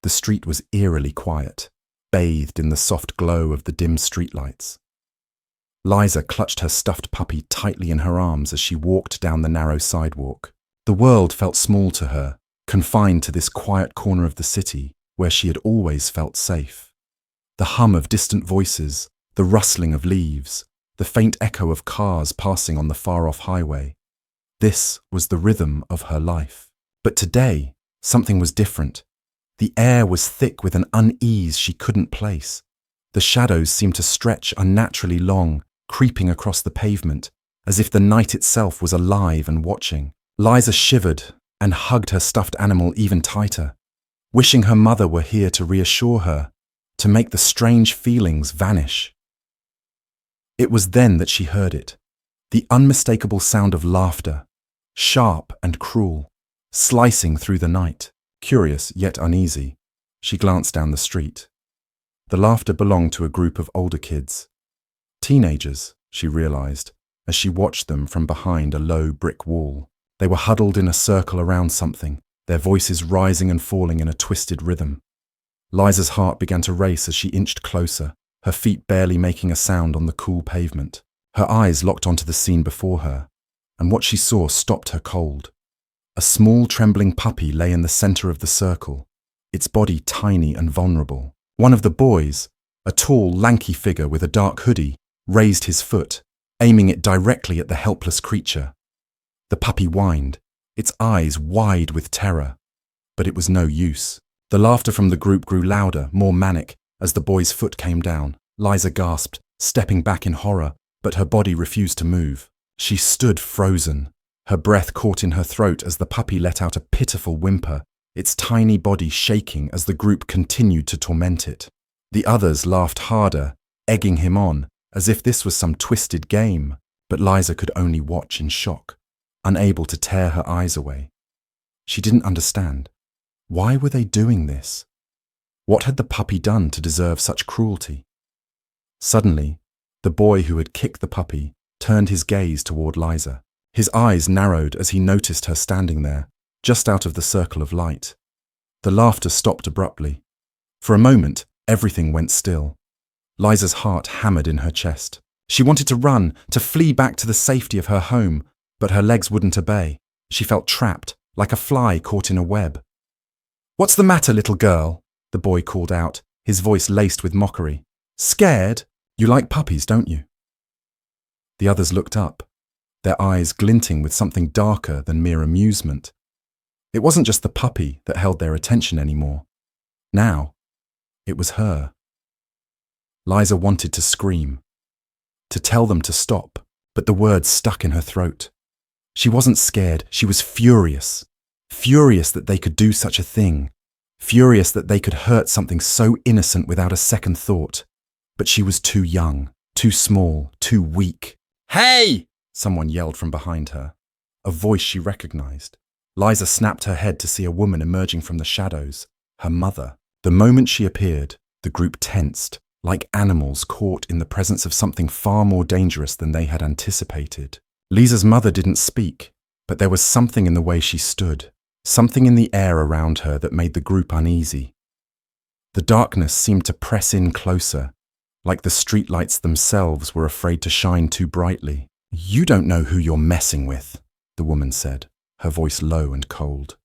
The street was eerily quiet, bathed in the soft glow of the dim streetlights. Liza clutched her stuffed puppy tightly in her arms as she walked down the narrow sidewalk. The world felt small to her, confined to this quiet corner of the city where she had always felt safe. The hum of distant voices, the rustling of leaves, the faint echo of cars passing on the far-off highway. This was the rhythm of her life. But today, something was different. The air was thick with an unease she couldn't place. The shadows seemed to stretch unnaturally long, creeping across the pavement, as if the night itself was alive and watching. Liza shivered and hugged her stuffed animal even tighter, wishing her mother were here to reassure her, to make the strange feelings vanish. It was then that she heard it, the unmistakable sound of laughter, sharp and cruel, slicing through the night. Curious yet uneasy, she glanced down the street. The laughter belonged to a group of older kids. Teenagers, she realized, as she watched them from behind a low brick wall. They were huddled in a circle around something, their voices rising and falling in a twisted rhythm. Liza's heart began to race as she inched closer, her feet barely making a sound on the cool pavement. Her eyes locked onto the scene before her, and what she saw stopped her cold. A small trembling puppy lay in the center of the circle, its body tiny and vulnerable. One of the boys, a tall, lanky figure with a dark hoodie, raised his foot, aiming it directly at the helpless creature. The puppy whined, its eyes wide with terror, but it was no use. The laughter from the group grew louder, more manic, as the boy's foot came down. Liza gasped, stepping back in horror, but her body refused to move. She stood frozen, her breath caught in her throat as the puppy let out a pitiful whimper, its tiny body shaking as the group continued to torment it. The others laughed harder, egging him on, as if this was some twisted game, but Liza could only watch in shock, unable to tear her eyes away. She didn't understand. Why were they doing this? What had the puppy done to deserve such cruelty? Suddenly, the boy who had kicked the puppy turned his gaze toward Liza. His eyes narrowed as he noticed her standing there, just out of the circle of light. The laughter stopped abruptly. For a moment, everything went still. Liza's heart hammered in her chest. She wanted to run, to flee back to the safety of her home, but her legs wouldn't obey. She felt trapped, like a fly caught in a web. "What's the matter, little girl?" the boy called out, his voice laced with mockery. "Scared? You like puppies, don't you?" The others looked up, their eyes glinting with something darker than mere amusement. It wasn't just the puppy that held their attention anymore. Now, it was her. Liza wanted to scream, to tell them to stop, but the words stuck in her throat. She wasn't scared, she was furious. Furious that they could do such a thing. Furious that they could hurt something so innocent without a second thought. But she was too young, too small, too weak. "Hey!" someone yelled from behind her, a voice she recognized. Liza snapped her head to see a woman emerging from the shadows, her mother. The moment she appeared, the group tensed, like animals caught in the presence of something far more dangerous than they had anticipated. Liza's mother didn't speak, but there was something in the way she stood, something in the air around her that made the group uneasy. The darkness seemed to press in closer, like the streetlights themselves were afraid to shine too brightly. "You don't know who you're messing with," the woman said, her voice low and cold.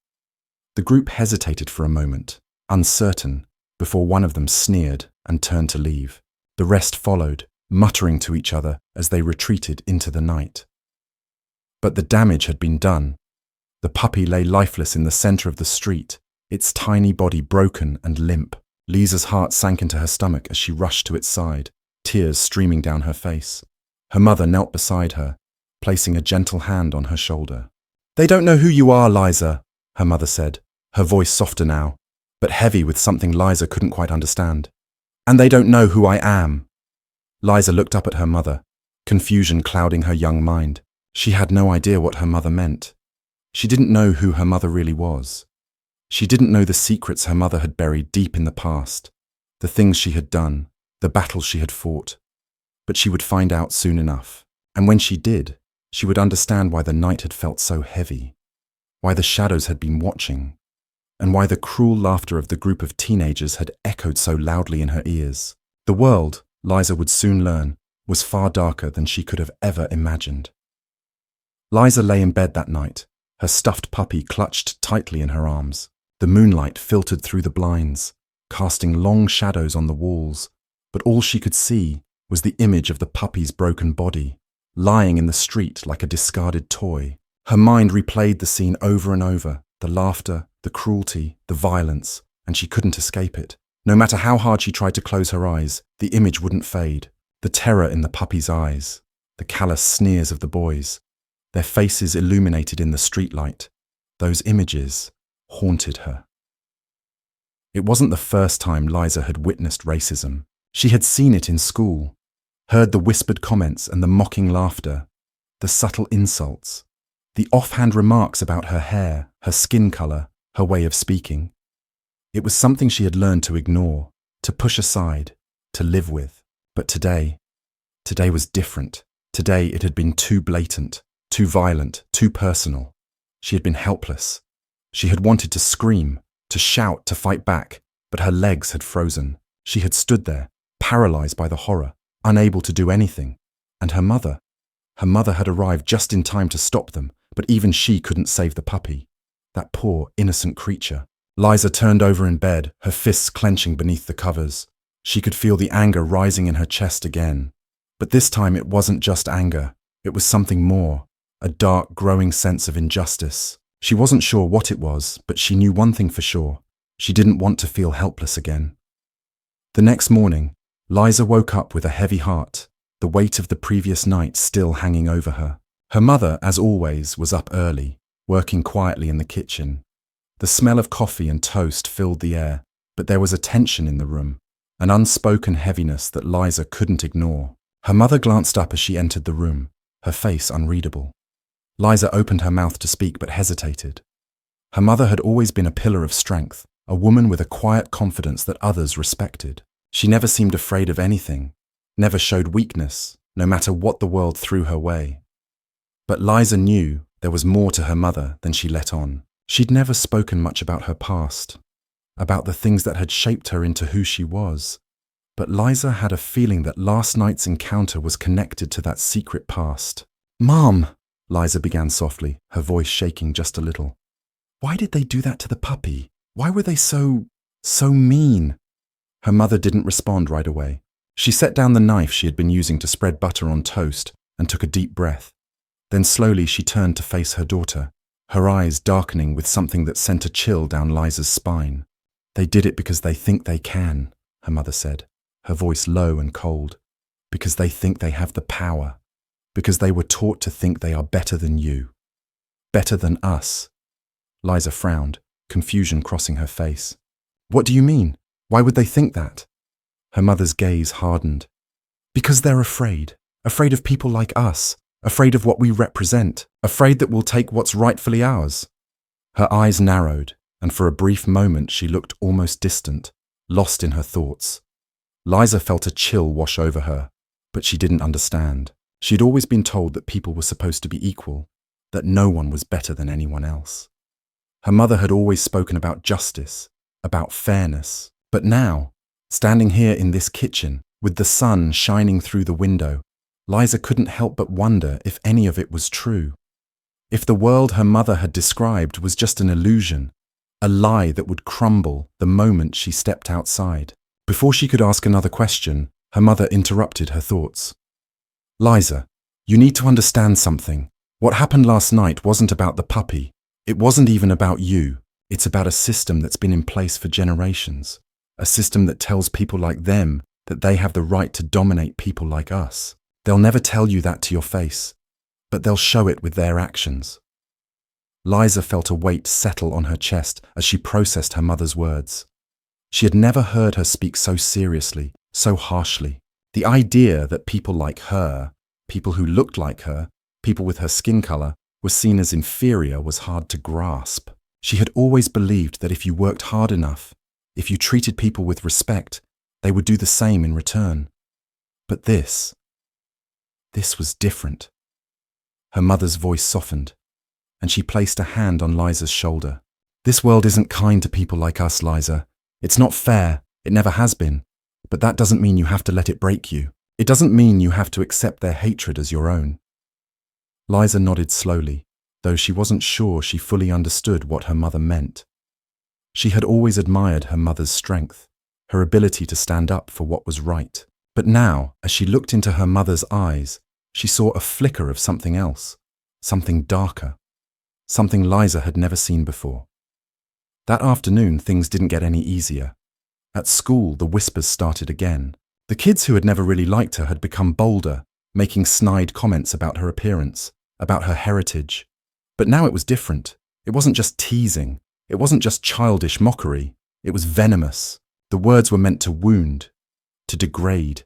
The group hesitated for a moment, uncertain, before one of them sneered and turned to leave. The rest followed, muttering to each other as they retreated into the night. But the damage had been done. The puppy lay lifeless in the center of the street, its tiny body broken and limp. Liza's heart sank into her stomach as she rushed to its side, tears streaming down her face. Her mother knelt beside her, placing a gentle hand on her shoulder. "They don't know who you are, Liza," her mother said, her voice softer now, but heavy with something Liza couldn't quite understand. "And they don't know who I am." Liza looked up at her mother, confusion clouding her young mind. She had no idea what her mother meant. She didn't know who her mother really was. She didn't know the secrets her mother had buried deep in the past, the things she had done, the battles she had fought. But she would find out soon enough. And when she did, she would understand why the night had felt so heavy, why the shadows had been watching, and why the cruel laughter of the group of teenagers had echoed so loudly in her ears. The world, Liza would soon learn, was far darker than she could have ever imagined. Liza lay in bed that night, her stuffed puppy clutched tightly in her arms. The moonlight filtered through the blinds, casting long shadows on the walls, but all she could see was the image of the puppy's broken body, lying in the street like a discarded toy. Her mind replayed the scene over and over, the laughter, the cruelty, the violence, and she couldn't escape it. No matter how hard she tried to close her eyes, the image wouldn't fade. The terror in the puppy's eyes, the callous sneers of the boys, their faces illuminated in the streetlight, those images haunted her. It wasn't the first time Liza had witnessed racism. She had seen it in school, heard the whispered comments and the mocking laughter, the subtle insults, the offhand remarks about her hair, her skin color, her way of speaking. It was something she had learned to ignore, to push aside, to live with. But today was different. Today it had been too blatant, too violent, too personal. She had been helpless. She had wanted to scream, to shout, to fight back, but her legs had frozen. She had stood there, paralyzed by the horror, unable to do anything. And her mother had arrived just in time to stop them, but even she couldn't save the puppy. That poor, innocent creature. Liza turned over in bed, her fists clenching beneath the covers. She could feel the anger rising in her chest again. But this time it wasn't just anger. It was something more, a dark, growing sense of injustice. She wasn't sure what it was, but she knew one thing for sure. She didn't want to feel helpless again. The next morning, Liza woke up with a heavy heart, the weight of the previous night still hanging over her. Her mother, as always, was up early, working quietly in the kitchen. The smell of coffee and toast filled the air, but there was a tension in the room, an unspoken heaviness that Liza couldn't ignore. Her mother glanced up as she entered the room, her face unreadable. Liza opened her mouth to speak but hesitated. Her mother had always been a pillar of strength, a woman with a quiet confidence that others respected. She never seemed afraid of anything, never showed weakness, no matter what the world threw her way. But Liza knew there was more to her mother than she let on. She'd never spoken much about her past, about the things that had shaped her into who she was. But Liza had a feeling that last night's encounter was connected to that secret past. "Mom," Liza began softly, her voice shaking just a little. "Why did they do that to the puppy? Why were they so mean?" Her mother didn't respond right away. She set down the knife she had been using to spread butter on toast and took a deep breath. Then slowly she turned to face her daughter, her eyes darkening with something that sent a chill down Liza's spine. "They did it because they think they can," her mother said, her voice low and cold. "Because they think they have the power. Because they were taught to think they are better than you. Better than us." Liza frowned, confusion crossing her face. "What do you mean? Why would they think that?" Her mother's gaze hardened. "Because they're afraid of people like us, afraid of what we represent, afraid that we'll take what's rightfully ours." Her eyes narrowed, and for a brief moment she looked almost distant, lost in her thoughts. Liza felt a chill wash over her, but she didn't understand. She'd always been told that people were supposed to be equal, that no one was better than anyone else. Her mother had always spoken about justice, about fairness. But now, standing here in this kitchen, with the sun shining through the window, Liza couldn't help but wonder if any of it was true. If the world her mother had described was just an illusion, a lie that would crumble the moment she stepped outside. Before she could ask another question, her mother interrupted her thoughts. "Liza, you need to understand something. What happened last night wasn't about the puppy. It wasn't even about you. It's about a system that's been in place for generations. A system that tells people like them that they have the right to dominate people like us. They'll never tell you that to your face, but they'll show it with their actions." Liza felt a weight settle on her chest as she processed her mother's words. She had never heard her speak so seriously, so harshly. The idea that people like her, people who looked like her, people with her skin color, were seen as inferior was hard to grasp. She had always believed that if you worked hard enough, if you treated people with respect, they would do the same in return. But this was different. Her mother's voice softened, and she placed a hand on Liza's shoulder. This world isn't kind to people like us, Liza. It's not fair. It never has been. But that doesn't mean you have to let it break you. It doesn't mean you have to accept their hatred as your own. Liza nodded slowly, though she wasn't sure she fully understood what her mother meant. She had always admired her mother's strength, her ability to stand up for what was right. But now, as she looked into her mother's eyes, she saw a flicker of something else, something darker, something Liza had never seen before. That afternoon, things didn't get any easier. At school, the whispers started again. The kids who had never really liked her had become bolder, making snide comments about her appearance, about her heritage. But now it was different. It wasn't just teasing. It wasn't just childish mockery. It was venomous. The words were meant to wound, to degrade,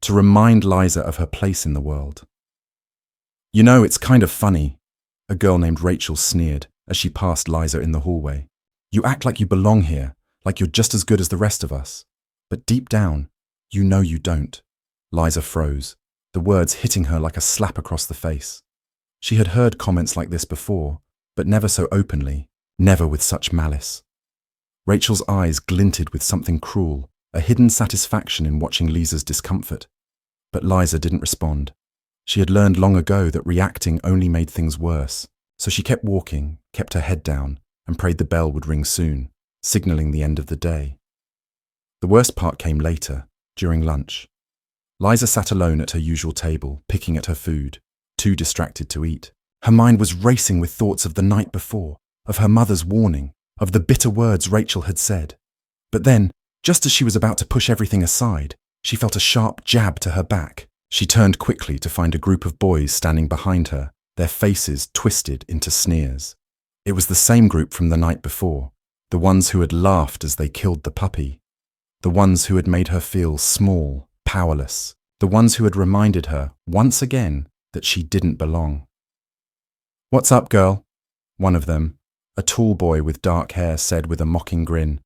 to remind Liza of her place in the world. "You know, it's kind of funny," a girl named Rachel sneered as she passed Liza in the hallway. "You act like you belong here, like you're just as good as the rest of us. But deep down, you know you don't." Liza froze, the words hitting her like a slap across the face. She had heard comments like this before, but never so openly, never with such malice. Rachel's eyes glinted with something cruel, a hidden satisfaction in watching Liza's discomfort. But Liza didn't respond. She had learned long ago that reacting only made things worse, so she kept walking, kept her head down, and prayed the bell would ring soon, signaling the end of the day. The worst part came later, during lunch. Liza sat alone at her usual table, picking at her food, too distracted to eat. Her mind was racing with thoughts of the night before, of her mother's warning, of the bitter words Rachel had said. But then, just as she was about to push everything aside, she felt a sharp jab to her back. She turned quickly to find a group of boys standing behind her, their faces twisted into sneers. It was the same group from the night before, the ones who had laughed as they killed the puppy, the ones who had made her feel small, powerless, the ones who had reminded her, once again, that she didn't belong. "What's up, girl?" One of them, a tall boy with dark hair, said with a mocking grin.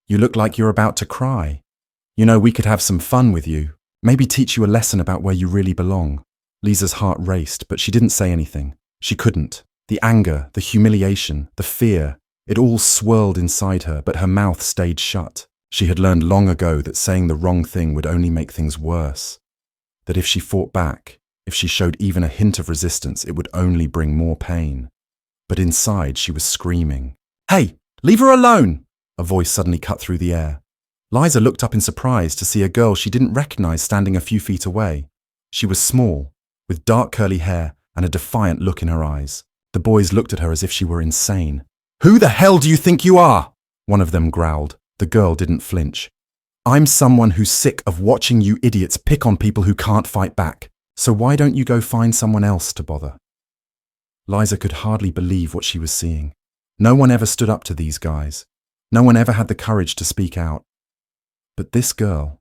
"You look like you're about to cry. You know, we could have some fun with you, maybe teach you a lesson about where you really belong." Liza's heart raced, but she didn't say anything. She couldn't. The anger, the humiliation, the fear, it all swirled inside her, but her mouth stayed shut. She had learned long ago that saying the wrong thing would only make things worse. That if she fought back, if she showed even a hint of resistance, it would only bring more pain. But inside, she was screaming. "Hey, leave her alone!" A voice suddenly cut through the air. Liza looked up in surprise to see a girl she didn't recognize standing a few feet away. She was small, with dark curly hair and a defiant look in her eyes. The boys looked at her as if she were insane. "Who the hell do you think you are?" one of them growled. The girl didn't flinch. "I'm someone who's sick of watching you idiots pick on people who can't fight back. So why don't you go find someone else to bother?" Liza could hardly believe what she was seeing. No one ever stood up to these guys. No one ever had the courage to speak out. But this girl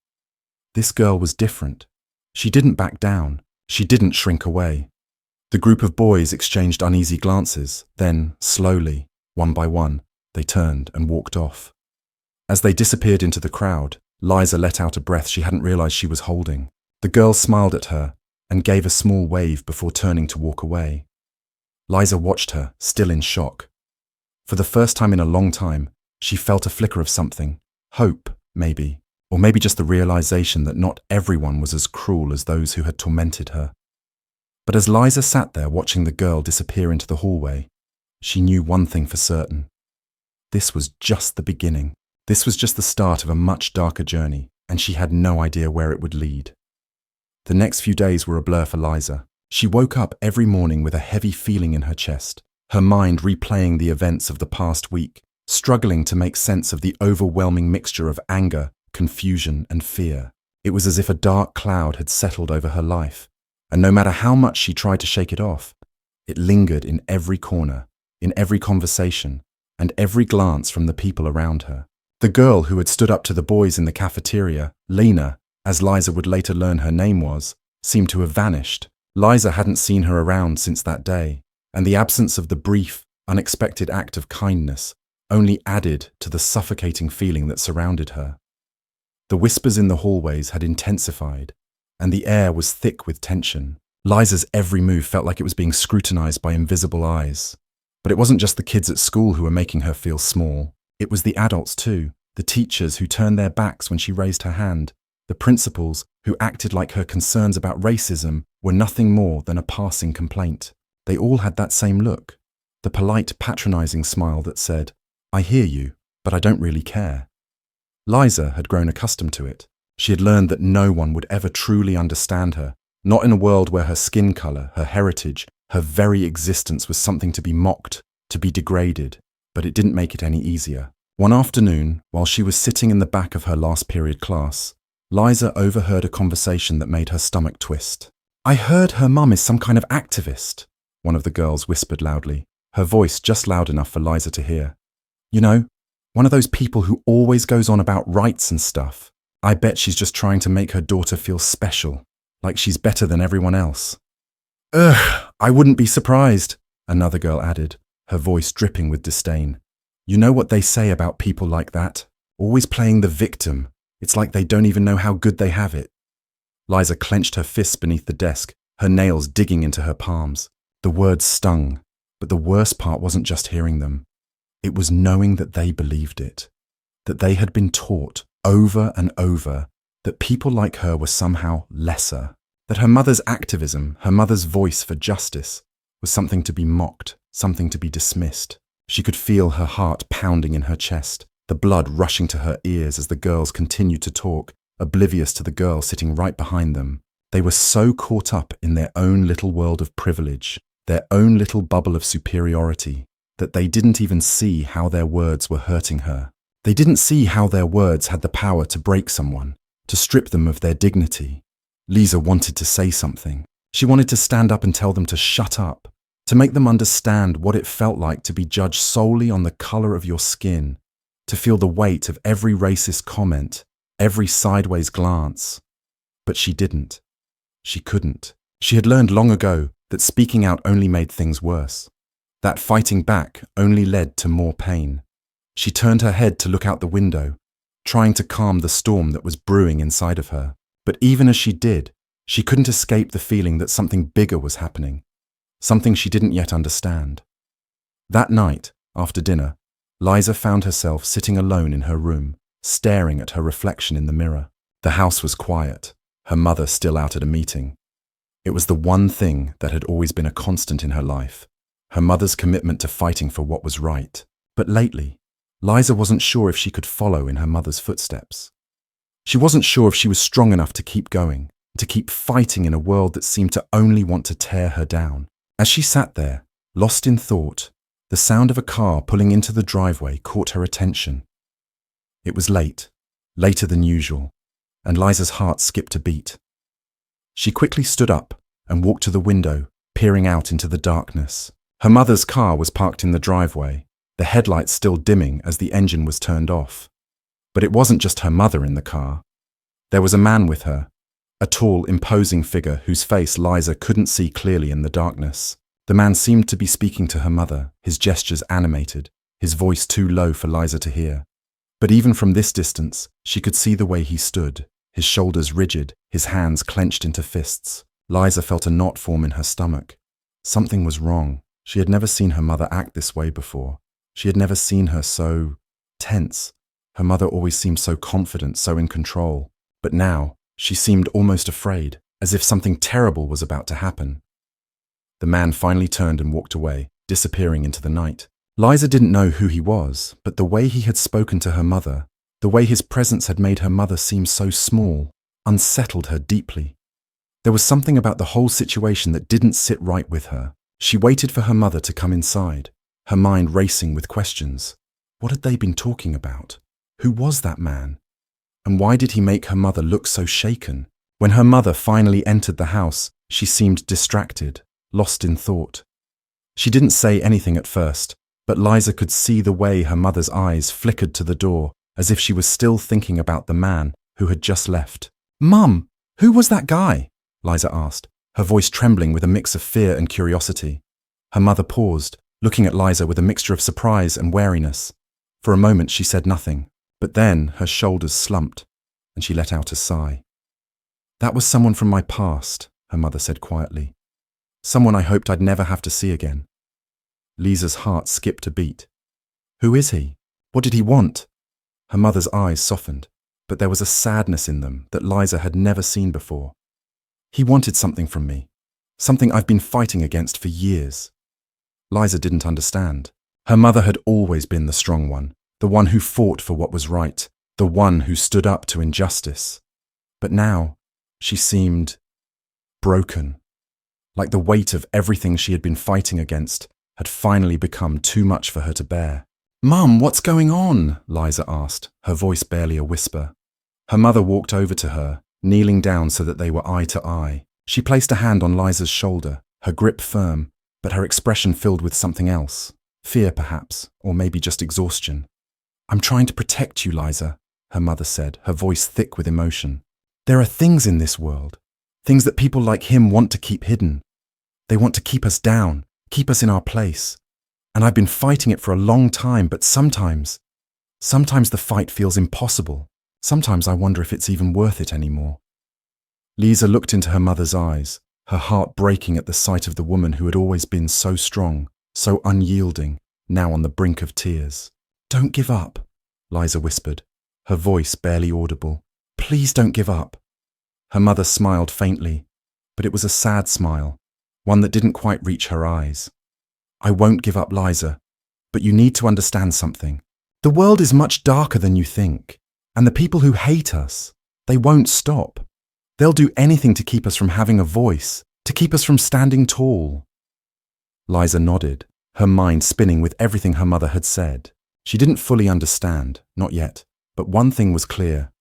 was different. She didn't back down. She didn't shrink away. The group of boys exchanged uneasy glances. Then, slowly, one by one, they turned and walked off. As they disappeared into the crowd, Liza let out a breath she hadn't realized she was holding. The girl smiled at her and gave a small wave before turning to walk away. Liza watched her, still in shock. For the first time in a long time, she felt a flicker of something. Hope, maybe. Or maybe just the realization that not everyone was as cruel as those who had tormented her. But as Liza sat there watching the girl disappear into the hallway, she knew one thing for certain. This was just the beginning. This was just the start of a much darker journey, and she had no idea where it would lead. The next few days were a blur for Liza. She woke up every morning with a heavy feeling in her chest, her mind replaying the events of the past week, struggling to make sense of the overwhelming mixture of anger, confusion, and fear. It was as if a dark cloud had settled over her life, and no matter how much she tried to shake it off, it lingered in every corner, in every conversation, and every glance from the people around her. The girl who had stood up to the boys in the cafeteria, Lena, as Liza would later learn her name was, seemed to have vanished. Liza hadn't seen her around since that day, and the absence of the brief, unexpected act of kindness only added to the suffocating feeling that surrounded her. The whispers in the hallways had intensified, and the air was thick with tension. Liza's every move felt like it was being scrutinized by invisible eyes. But it wasn't just the kids at school who were making her feel small. It was the adults too, the teachers who turned their backs when she raised her hand, the principals who acted like her concerns about racism were nothing more than a passing complaint. They all had that same look, the polite, patronizing smile that said, "I hear you, but I don't really care." Liza had grown accustomed to it. She had learned that no one would ever truly understand her, not in a world where her skin color, her heritage, her very existence was something to be mocked, to be degraded. But it didn't make it any easier. One afternoon, while she was sitting in the back of her last period class, Liza overheard a conversation that made her stomach twist. "I heard her mum is some kind of activist," one of the girls whispered loudly, her voice just loud enough for Liza to hear. "You know, one of those people who always goes on about rights and stuff. I bet she's just trying to make her daughter feel special, like she's better than everyone else." "Ugh, I wouldn't be surprised," another girl added, her voice dripping with disdain. "You know what they say about people like that? Always playing the victim. It's like they don't even know how good they have it." Liza clenched her fists beneath the desk, her nails digging into her palms. The words stung, but the worst part wasn't just hearing them. It was knowing that they believed it, that they had been taught over and over that people like her were somehow lesser, that her mother's activism, her mother's voice for justice, was something to be mocked, something to be dismissed. She could feel her heart pounding in her chest, the blood rushing to her ears as the girls continued to talk, oblivious to the girl sitting right behind them. They were so caught up in their own little world of privilege, their own little bubble of superiority, that they didn't even see how their words were hurting her. They didn't see how their words had the power to break someone, to strip them of their dignity. Liza wanted to say something. She wanted to stand up and tell them to shut up, to make them understand what it felt like to be judged solely on the color of your skin, to feel the weight of every racist comment, every sideways glance. But she didn't. She couldn't. She had learned long ago that speaking out only made things worse, that fighting back only led to more pain. She turned her head to look out the window, trying to calm the storm that was brewing inside of her. But even as she did, she couldn't escape the feeling that something bigger was happening, something she didn't yet understand. That night, after dinner, Liza found herself sitting alone in her room, staring at her reflection in the mirror. The house was quiet, her mother still out at a meeting. It was the one thing that had always been a constant in her life, her mother's commitment to fighting for what was right. But lately, Liza wasn't sure if she could follow in her mother's footsteps. She wasn't sure if she was strong enough to keep going, to keep fighting in a world that seemed to only want to tear her down. As she sat there, lost in thought, the sound of a car pulling into the driveway caught her attention. It was late, later than usual, and Liza's heart skipped a beat. She quickly stood up and walked to the window, peering out into the darkness. Her mother's car was parked in the driveway, the headlights still dimming as the engine was turned off. But it wasn't just her mother in the car. There was a man with her, a tall, imposing figure whose face Liza couldn't see clearly in the darkness. The man seemed to be speaking to her mother, his gestures animated, his voice too low for Liza to hear. But even from this distance, she could see the way he stood, his shoulders rigid, his hands clenched into fists. Liza felt a knot form in her stomach. Something was wrong. She had never seen her mother act this way before. She had never seen her so tense. Her mother always seemed so confident, so in control. But now, she seemed almost afraid, as if something terrible was about to happen. The man finally turned and walked away, disappearing into the night. Liza didn't know who he was, but the way he had spoken to her mother, the way his presence had made her mother seem so small, unsettled her deeply. There was something about the whole situation that didn't sit right with her. She waited for her mother to come inside, her mind racing with questions. What had they been talking about? Who was that man? And why did he make her mother look so shaken? When her mother finally entered the house, she seemed distracted, lost in thought. She didn't say anything at first, but Liza could see the way her mother's eyes flickered to the door, as if she was still thinking about the man who had just left. "Mum, who was that guy?" Liza asked, her voice trembling with a mix of fear and curiosity. Her mother paused, looking at Liza with a mixture of surprise and wariness. For a moment she said nothing, but then her shoulders slumped, and she let out a sigh. "That was someone from my past," her mother said quietly. "Someone I hoped I'd never have to see again." Liza's heart skipped a beat. Who is he? What did he want? Her mother's eyes softened, but there was a sadness in them that Liza had never seen before. He wanted something from me, something I've been fighting against for years. Liza didn't understand. Her mother had always been the strong one, the one who fought for what was right, the one who stood up to injustice. But now, she seemed broken, like the weight of everything she had been fighting against had finally become too much for her to bear. "Mum, what's going on?" Liza asked, her voice barely a whisper. Her mother walked over to her, kneeling down so that they were eye to eye. She placed a hand on Liza's shoulder, her grip firm, but her expression filled with something else. Fear, perhaps, or maybe just exhaustion. "I'm trying to protect you, Liza," her mother said, her voice thick with emotion. "There are things in this world, things that people like him want to keep hidden. They want to keep us down, keep us in our place. And I've been fighting it for a long time, but sometimes the fight feels impossible. Sometimes I wonder if it's even worth it anymore." Liza looked into her mother's eyes, her heart breaking at the sight of the woman who had always been so strong, so unyielding, now on the brink of tears. "Don't give up," Liza whispered, her voice barely audible. "Please don't give up." Her mother smiled faintly, but it was a sad smile, one that didn't quite reach her eyes. "I won't give up, Liza, but you need to understand something. The world is much darker than you think, and the people who hate us, they won't stop. They'll do anything to keep us from having a voice, to keep us from standing tall." Liza nodded, her mind spinning with everything her mother had said. She didn't fully understand, not yet, but one thing was clear.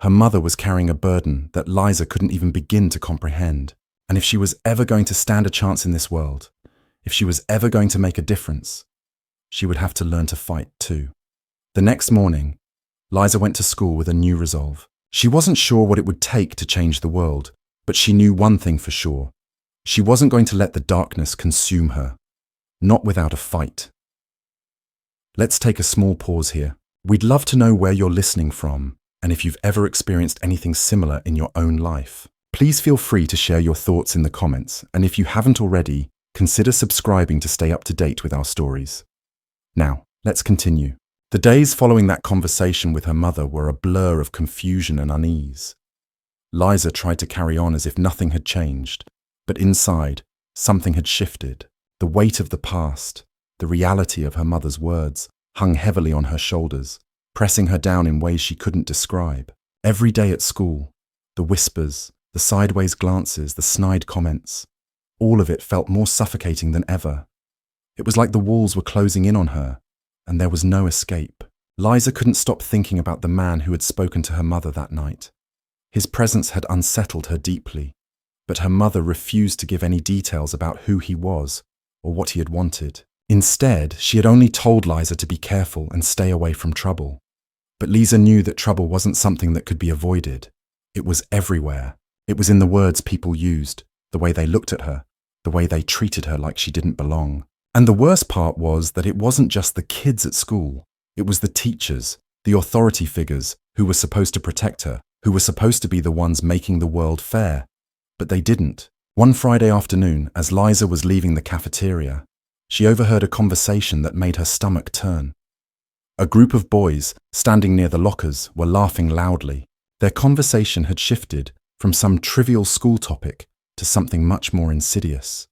Her mother was carrying a burden that Liza couldn't even begin to comprehend, and if she was ever going to stand a chance in this world, if she was ever going to make a difference, she would have to learn to fight too. The next morning, Liza went to school with a new resolve. She wasn't sure what it would take to change the world, but she knew one thing for sure. She wasn't going to let the darkness consume her. Not without a fight. Let's take a small pause here. We'd love to know where you're listening from, and if you've ever experienced anything similar in your own life. Please feel free to share your thoughts in the comments, and if you haven't already, consider subscribing to stay up to date with our stories. Now, let's continue. The days following that conversation with her mother were a blur of confusion and unease. Liza tried to carry on as if nothing had changed, but inside, something had shifted. The weight of the past, the reality of her mother's words, hung heavily on her shoulders, pressing her down in ways she couldn't describe. Every day at school, the whispers, the sideways glances, the snide comments, all of it felt more suffocating than ever. It was like the walls were closing in on her, and there was no escape. Liza couldn't stop thinking about the man who had spoken to her mother that night. His presence had unsettled her deeply, but her mother refused to give any details about who he was or what he had wanted. Instead, she had only told Liza to be careful and stay away from trouble. But Liza knew that trouble wasn't something that could be avoided. It was everywhere. It was in the words people used, the way they looked at her, the way they treated her like she didn't belong. And the worst part was that it wasn't just the kids at school. It was the teachers, the authority figures who were supposed to protect her, who were supposed to be the ones making the world fair. But they didn't. One Friday afternoon, as Liza was leaving the cafeteria, she overheard a conversation that made her stomach turn. A group of boys, standing near the lockers, were laughing loudly. Their conversation had shifted from some trivial school topic to something much more insidious.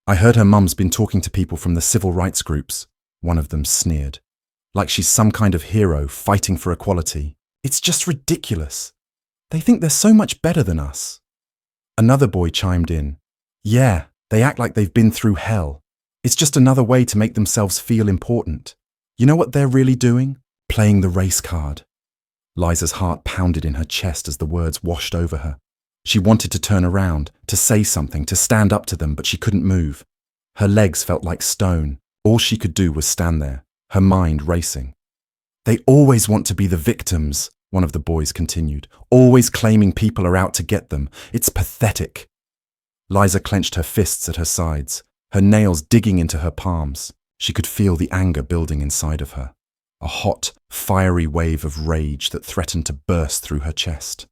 "I heard her mum's been talking to people from the civil rights groups," one of them sneered. "Like she's some kind of hero fighting for equality. It's just ridiculous. They think they're so much better than us." Another boy chimed in. "Yeah, they act like they've been through hell. It's just another way to make themselves feel important. You know what they're really doing? Playing the race card." Liza's heart pounded in her chest as the words washed over her. She wanted to turn around, to say something, to stand up to them, but she couldn't move. Her legs felt like stone. All she could do was stand there, her mind racing. "They always want to be the victims," one of the boys continued, "always claiming people are out to get them. It's pathetic." Liza clenched her fists at her sides, her nails digging into her palms. She could feel the anger building inside of her, a hot, fiery wave of rage that threatened to burst through her chest.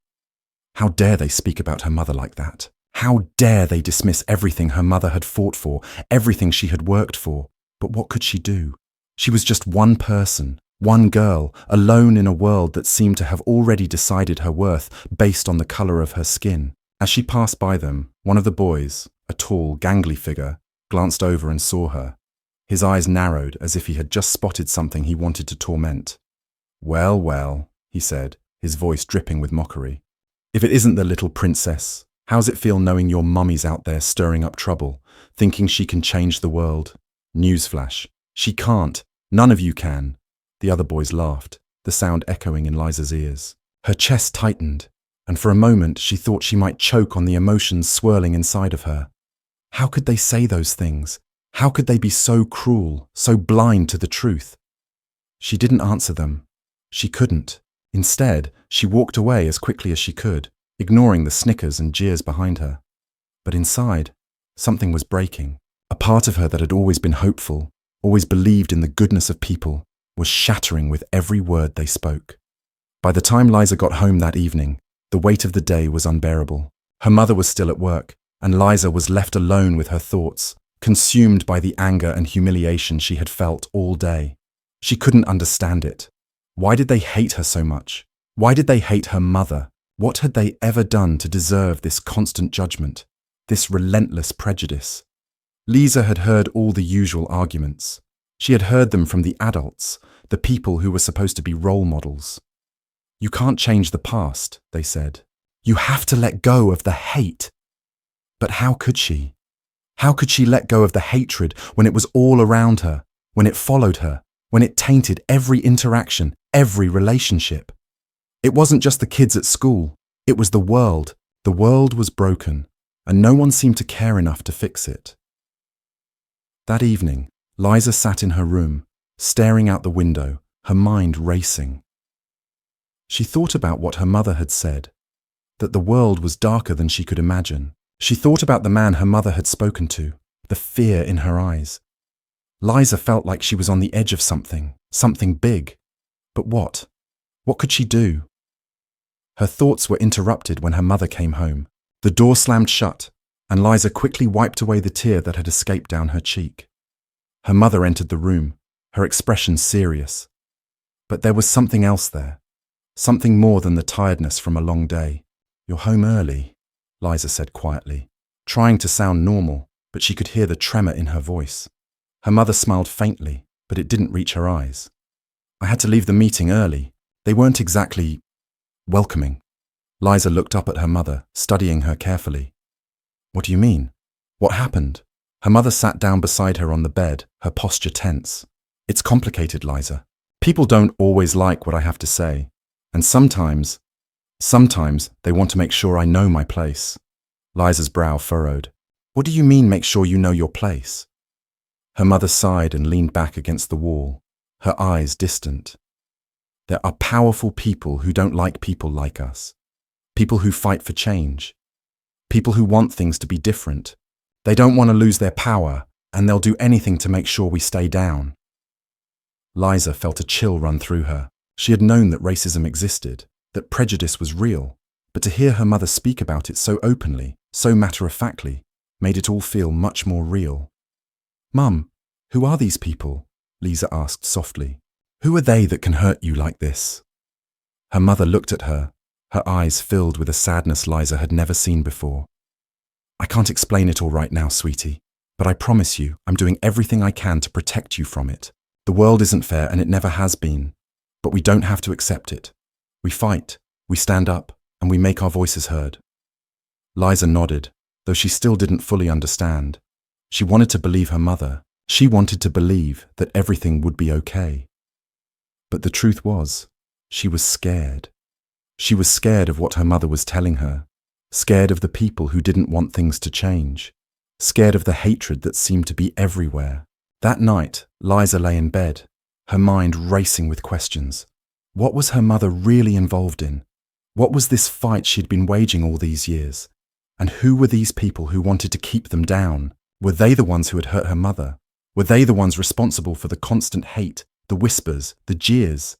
How dare they speak about her mother like that? How dare they dismiss everything her mother had fought for, everything she had worked for? But what could she do? She was just one person, one girl, alone in a world that seemed to have already decided her worth based on the color of her skin. As she passed by them, one of the boys, a tall, gangly figure, glanced over and saw her. His eyes narrowed as if he had just spotted something he wanted to torment. "Well, well," he said, his voice dripping with mockery. "If it isn't the little princess, how's it feel knowing your mummy's out there stirring up trouble, thinking she can change the world? Newsflash, she can't. None of you can." The other boys laughed, the sound echoing in Liza's ears. Her chest tightened, and for a moment she thought she might choke on the emotions swirling inside of her. How could they say those things? How could they be so cruel, so blind to the truth? She didn't answer them. She couldn't. Instead, she walked away as quickly as she could, ignoring the snickers and jeers behind her. But inside, something was breaking. A part of her that had always been hopeful, always believed in the goodness of people, was shattering with every word they spoke. By the time Liza got home that evening, the weight of the day was unbearable. Her mother was still at work, and Liza was left alone with her thoughts, consumed by the anger and humiliation she had felt all day. She couldn't understand it. Why did they hate her so much? Why did they hate her mother? What had they ever done to deserve this constant judgment, this relentless prejudice? Liza had heard all the usual arguments. She had heard them from the adults, the people who were supposed to be role models. "You can't change the past," they said. "You have to let go of the hate." But how could she? How could she let go of the hatred when it was all around her, when it followed her, when it tainted every interaction, every relationship? It wasn't just the kids at school, it was the world. The world was broken, and no one seemed to care enough to fix it. That evening, Liza sat in her room, staring out the window, her mind racing. She thought about what her mother had said, that the world was darker than she could imagine. She thought about the man her mother had spoken to, the fear in her eyes. Liza felt like she was on the edge of something big. But what? What could she do? Her thoughts were interrupted when her mother came home. The door slammed shut, and Liza quickly wiped away the tear that had escaped down her cheek. Her mother entered the room, her expression serious. But there was something else there, something more than the tiredness from a long day. "You're home early," Liza said quietly, trying to sound normal, but she could hear the tremor in her voice. Her mother smiled faintly, but it didn't reach her eyes. "I had to leave the meeting early. They weren't exactly welcoming." Liza looked up at her mother, studying her carefully. "What do you mean? What happened?" Her mother sat down beside her on the bed, her posture tense. "It's complicated, Liza. People don't always like what I have to say. And sometimes they want to make sure I know my place." Liza's brow furrowed. "What do you mean, make sure you know your place?" Her mother sighed and leaned back against the wall, her eyes distant. "There are powerful people who don't like people like us. People who fight for change. People who want things to be different. They don't want to lose their power, and they'll do anything to make sure we stay down." Liza felt a chill run through her. She had known that racism existed, that prejudice was real, but to hear her mother speak about it so openly, so matter-of-factly, made it all feel much more real. "Mum, who are these people?" Liza asked softly. "Who are they that can hurt you like this?" Her mother looked at her, her eyes filled with a sadness Liza had never seen before. "I can't explain it all right now, sweetie, but I promise you I'm doing everything I can to protect you from it. The world isn't fair and it never has been, but we don't have to accept it. We fight, we stand up, and we make our voices heard." Liza nodded, though she still didn't fully understand. She wanted to believe her mother. She wanted to believe that everything would be okay. But the truth was, she was scared. She was scared of what her mother was telling her, scared of the people who didn't want things to change, scared of the hatred that seemed to be everywhere. That night, Liza lay in bed, her mind racing with questions. What was her mother really involved in? What was this fight she'd been waging all these years? And who were these people who wanted to keep them down? Were they the ones who had hurt her mother? Were they the ones responsible for the constant hate, the whispers, the jeers?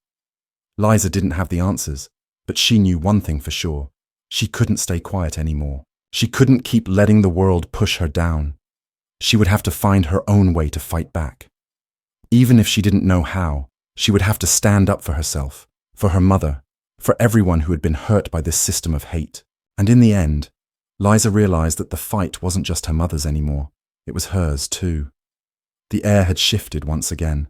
Liza didn't have the answers, but she knew one thing for sure. She couldn't stay quiet anymore. She couldn't keep letting the world push her down. She would have to find her own way to fight back. Even if she didn't know how, she would have to stand up for herself, for her mother, for everyone who had been hurt by this system of hate. And in the end, Liza realized that the fight wasn't just her mother's anymore, it was hers too. The air had shifted once again.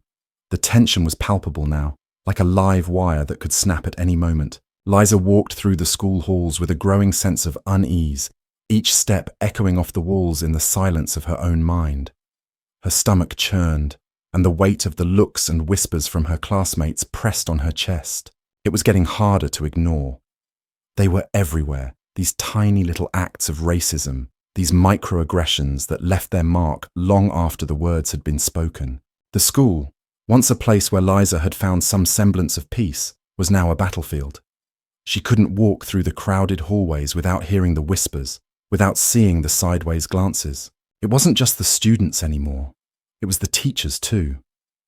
The tension was palpable now, like a live wire that could snap at any moment. Liza walked through the school halls with a growing sense of unease, each step echoing off the walls in the silence of her own mind. Her stomach churned, and the weight of the looks and whispers from her classmates pressed on her chest. It was getting harder to ignore. They were everywhere, these tiny little acts of racism, these microaggressions that left their mark long after the words had been spoken. The school, once a place where Liza had found some semblance of peace, was now a battlefield. She couldn't walk through the crowded hallways without hearing the whispers, without seeing the sideways glances. It wasn't just the students anymore. It was the teachers too.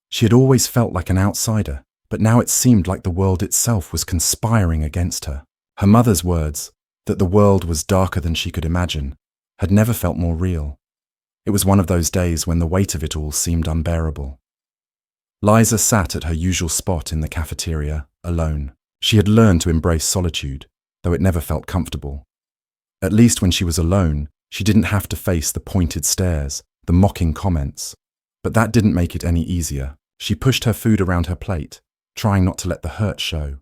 She had always felt like an outsider, but now it seemed like the world itself was conspiring against her. Her mother's words, that the world was darker than she could imagine, had never felt more real. It was one of those days when the weight of it all seemed unbearable. Liza sat at her usual spot in the cafeteria, alone. She had learned to embrace solitude, though it never felt comfortable. At least when she was alone, she didn't have to face the pointed stares, the mocking comments. But that didn't make it any easier. She pushed her food around her plate, trying not to let the hurt show.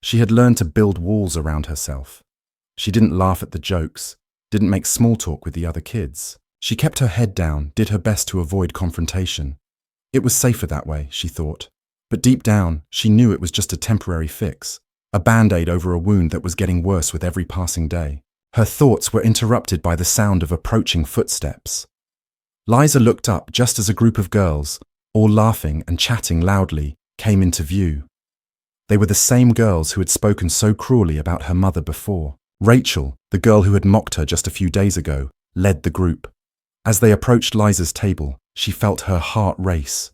She had learned to build walls around herself. She didn't laugh at the jokes, didn't make small talk with the other kids. She kept her head down, did her best to avoid confrontation. It was safer that way, she thought. But deep down, she knew it was just a temporary fix, a band-aid over a wound that was getting worse with every passing day. Her thoughts were interrupted by the sound of approaching footsteps. Liza looked up just as a group of girls, all laughing and chatting loudly, came into view. They were the same girls who had spoken so cruelly about her mother before. Rachel, the girl who had mocked her just a few days ago, led the group. As they approached Liza's table, she felt her heart race.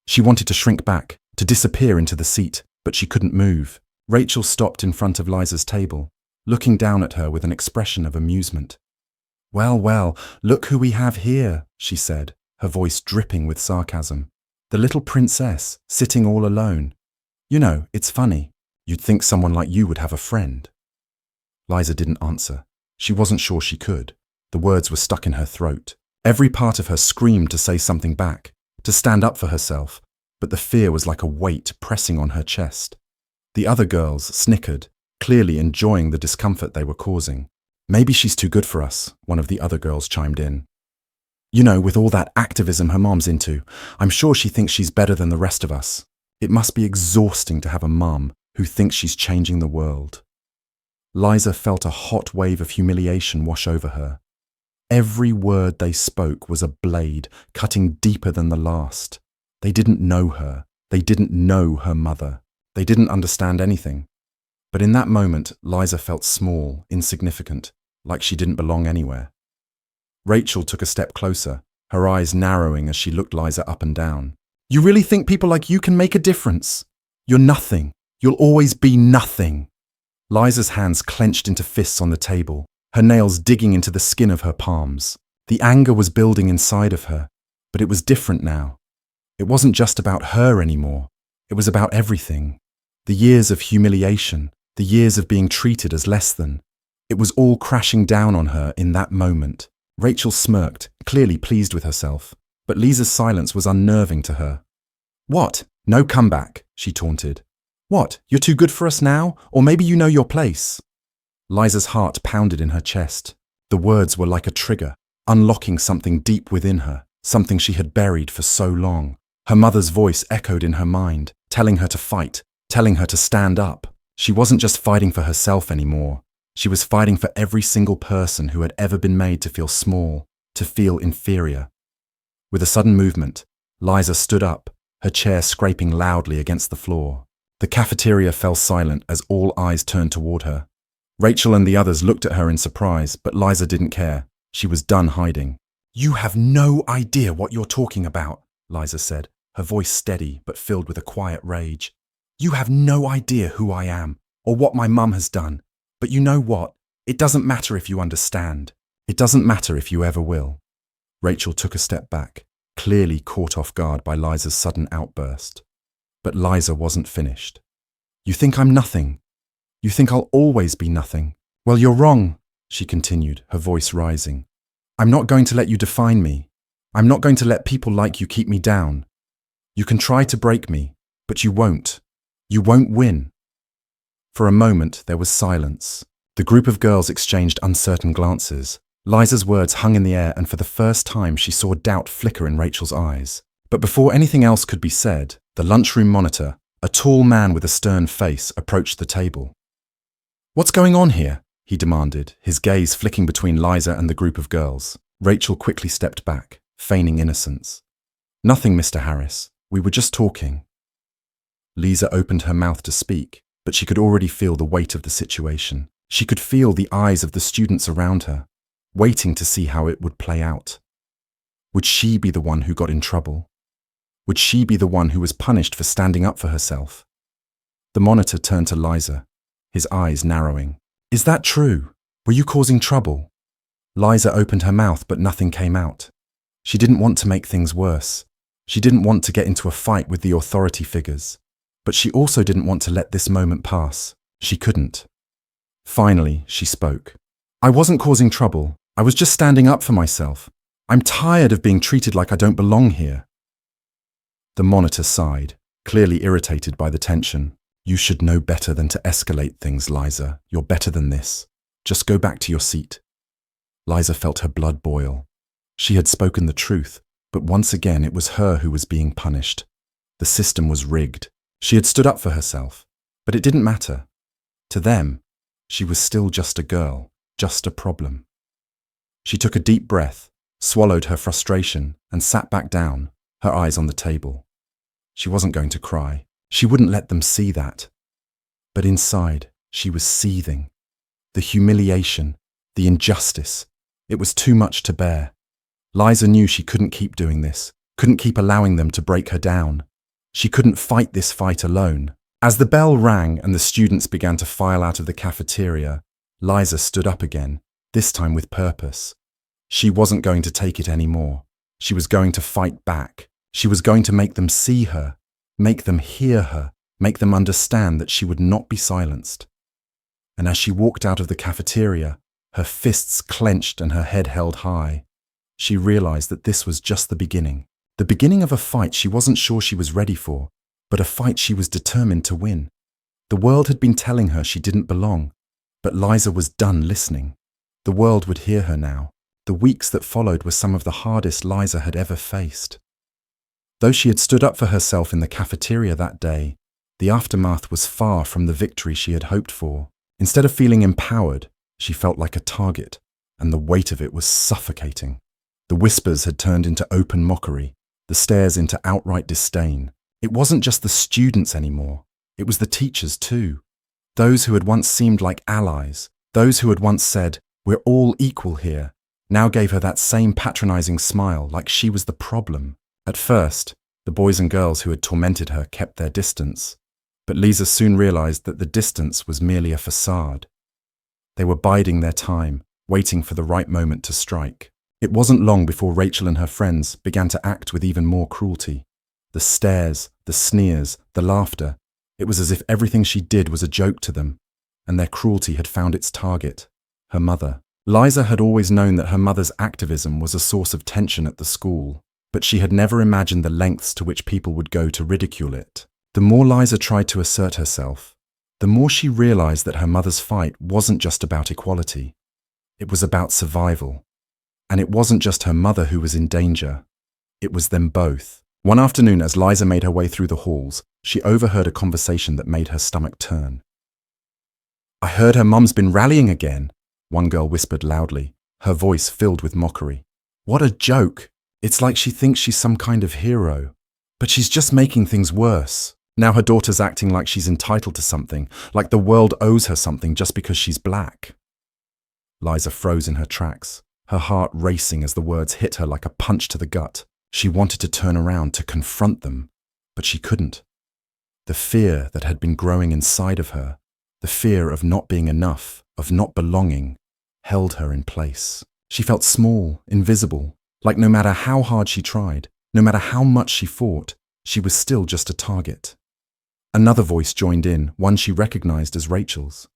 She wanted to shrink back, to disappear into the seat, but she couldn't move. Rachel stopped in front of Liza's table, looking down at her with an expression of amusement. "Well, well, look who we have here," she said, her voice dripping with sarcasm. "The little princess, sitting all alone. You know, it's funny. You'd think someone like you would have a friend." Liza didn't answer. She wasn't sure she could. The words were stuck in her throat. Every part of her screamed to say something back, to stand up for herself, but the fear was like a weight pressing on her chest. The other girls snickered, clearly enjoying the discomfort they were causing. "Maybe she's too good for us," one of the other girls chimed in. "You know, with all that activism her mom's into, I'm sure she thinks she's better than the rest of us. It must be exhausting to have a mom who thinks she's changing the world." Liza felt a hot wave of humiliation wash over her. Every word they spoke was a blade, cutting deeper than the last. They didn't know her. They didn't know her mother. They didn't understand anything. But in that moment, Liza felt small, insignificant, like she didn't belong anywhere. Rachel took a step closer, her eyes narrowing as she looked Liza up and down. "You really think people like you can make a difference? You're nothing. You'll always be nothing." Liza's hands clenched into fists on the table, her nails digging into the skin of her palms. The anger was building inside of her, but it was different now. It wasn't just about her anymore. It was about everything. The years of humiliation, the years of being treated as less than. It was all crashing down on her in that moment. Rachel smirked, clearly pleased with herself, but Liza's silence was unnerving to her. "What? No comeback," she taunted. "What, you're too good for us now? Or maybe you know your place?" Liza's heart pounded in her chest. The words were like a trigger, unlocking something deep within her, something she had buried for so long. Her mother's voice echoed in her mind, telling her to fight, telling her to stand up. She wasn't just fighting for herself anymore. She was fighting for every single person who had ever been made to feel small, to feel inferior. With a sudden movement, Liza stood up, her chair scraping loudly against the floor. The cafeteria fell silent as all eyes turned toward her. Rachel and the others looked at her in surprise, but Liza didn't care. She was done hiding. "You have no idea what you're talking about," Liza said, her voice steady but filled with a quiet rage. "You have no idea who I am, or what my mum has done. But you know what? It doesn't matter if you understand. It doesn't matter if you ever will." Rachel took a step back. clearly caught off guard by Liza's sudden outburst. But Liza wasn't finished. "You think I'm nothing? You think I'll always be nothing? Well, you're wrong," she continued, her voice rising. "I'm not going to let you define me. I'm not going to let people like you keep me down. You can try to break me, but you won't. You won't win." For a moment, there was silence. The group of girls exchanged uncertain glances. Liza's words hung in the air, and for the first time she saw doubt flicker in Rachel's eyes. But before anything else could be said, the lunchroom monitor, a tall man with a stern face, approached the table. "What's going on here?" he demanded, his gaze flicking between Liza and the group of girls. Rachel quickly stepped back, feigning innocence. "Nothing, Mr. Harris. We were just talking." Liza opened her mouth to speak, but she could already feel the weight of the situation. She could feel the eyes of the students around her, waiting to see how it would play out. Would she be the one who got in trouble? Would she be the one who was punished for standing up for herself? The monitor turned to Liza, his eyes narrowing. "Is that true? Were you causing trouble?" Liza opened her mouth, but nothing came out. She didn't want to make things worse. She didn't want to get into a fight with the authority figures. But she also didn't want to let this moment pass. She couldn't. Finally, she spoke. "I wasn't causing trouble. I was just standing up for myself. I'm tired of being treated like I don't belong here." The monitor sighed, clearly irritated by the tension. "You should know better than to escalate things, Liza. You're better than this. Just go back to your seat." Liza felt her blood boil. She had spoken the truth, but once again it was her who was being punished. The system was rigged. She had stood up for herself, but it didn't matter. To them, she was still just a girl, just a problem. She took a deep breath, swallowed her frustration, and sat back down, her eyes on the table. She wasn't going to cry. She wouldn't let them see that. But inside, she was seething. The humiliation, the injustice, it was too much to bear. Liza knew she couldn't keep doing this, couldn't keep allowing them to break her down. She couldn't fight this fight alone. As the bell rang and the students began to file out of the cafeteria, Liza stood up again, this time with purpose. She wasn't going to take it anymore. She was going to fight back. She was going to make them see her, make them hear her, make them understand that she would not be silenced. And as she walked out of the cafeteria, her fists clenched and her head held high, she realized that this was just the beginning of a fight she wasn't sure she was ready for, but a fight she was determined to win. The world had been telling her she didn't belong, but Liza was done listening. The world would hear her now. The weeks that followed were some of the hardest Liza had ever faced. Though she had stood up for herself in the cafeteria that day, the aftermath was far from the victory she had hoped for. Instead of feeling empowered, she felt like a target, and the weight of it was suffocating. The whispers had turned into open mockery, the stares into outright disdain. It wasn't just the students anymore, it was the teachers too. Those who had once seemed like allies, those who had once said, "We're all equal here," now gave her that same patronizing smile, like she was the problem. At first, the boys and girls who had tormented her kept their distance, but Liza soon realized that the distance was merely a facade. They were biding their time, waiting for the right moment to strike. It wasn't long before Rachel and her friends began to act with even more cruelty. The stares, the sneers, the laughter. It was as if everything she did was a joke to them, and their cruelty had found its target, her mother. Liza had always known that her mother's activism was a source of tension at the school, but she had never imagined the lengths to which people would go to ridicule it. The more Liza tried to assert herself, the more she realized that her mother's fight wasn't just about equality. It was about survival. And it wasn't just her mother who was in danger. It was them both. One afternoon, as Liza made her way through the halls, she overheard a conversation that made her stomach turn. "I heard her mum's been rallying again," one girl whispered loudly, her voice filled with mockery. "What a joke! It's like she thinks she's some kind of hero. But she's just making things worse. Now her daughter's acting like she's entitled to something, like the world owes her something just because she's black." Liza froze in her tracks, her heart racing as the words hit her like a punch to the gut. She wanted to turn around to confront them, but she couldn't. The fear that had been growing inside of her, the fear of not being enough, of not belonging, held her in place. She felt small, invisible, like no matter how hard she tried, No matter how much she fought, she was still just a target. Another voice joined in, one she recognized as Rachel's.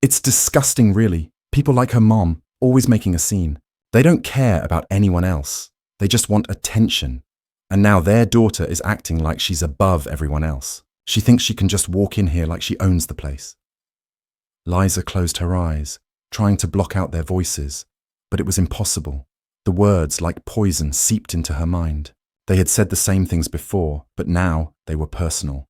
It's disgusting, really. People like her mom, always making a scene. They don't care about anyone else. They just want attention. And now their daughter is acting like she's above everyone else. She thinks she can just walk in here like she owns the place. Liza closed her eyes, trying to block out their voices, but it was impossible. The words, like poison, seeped into her mind. They had said the same things before, but now they were personal.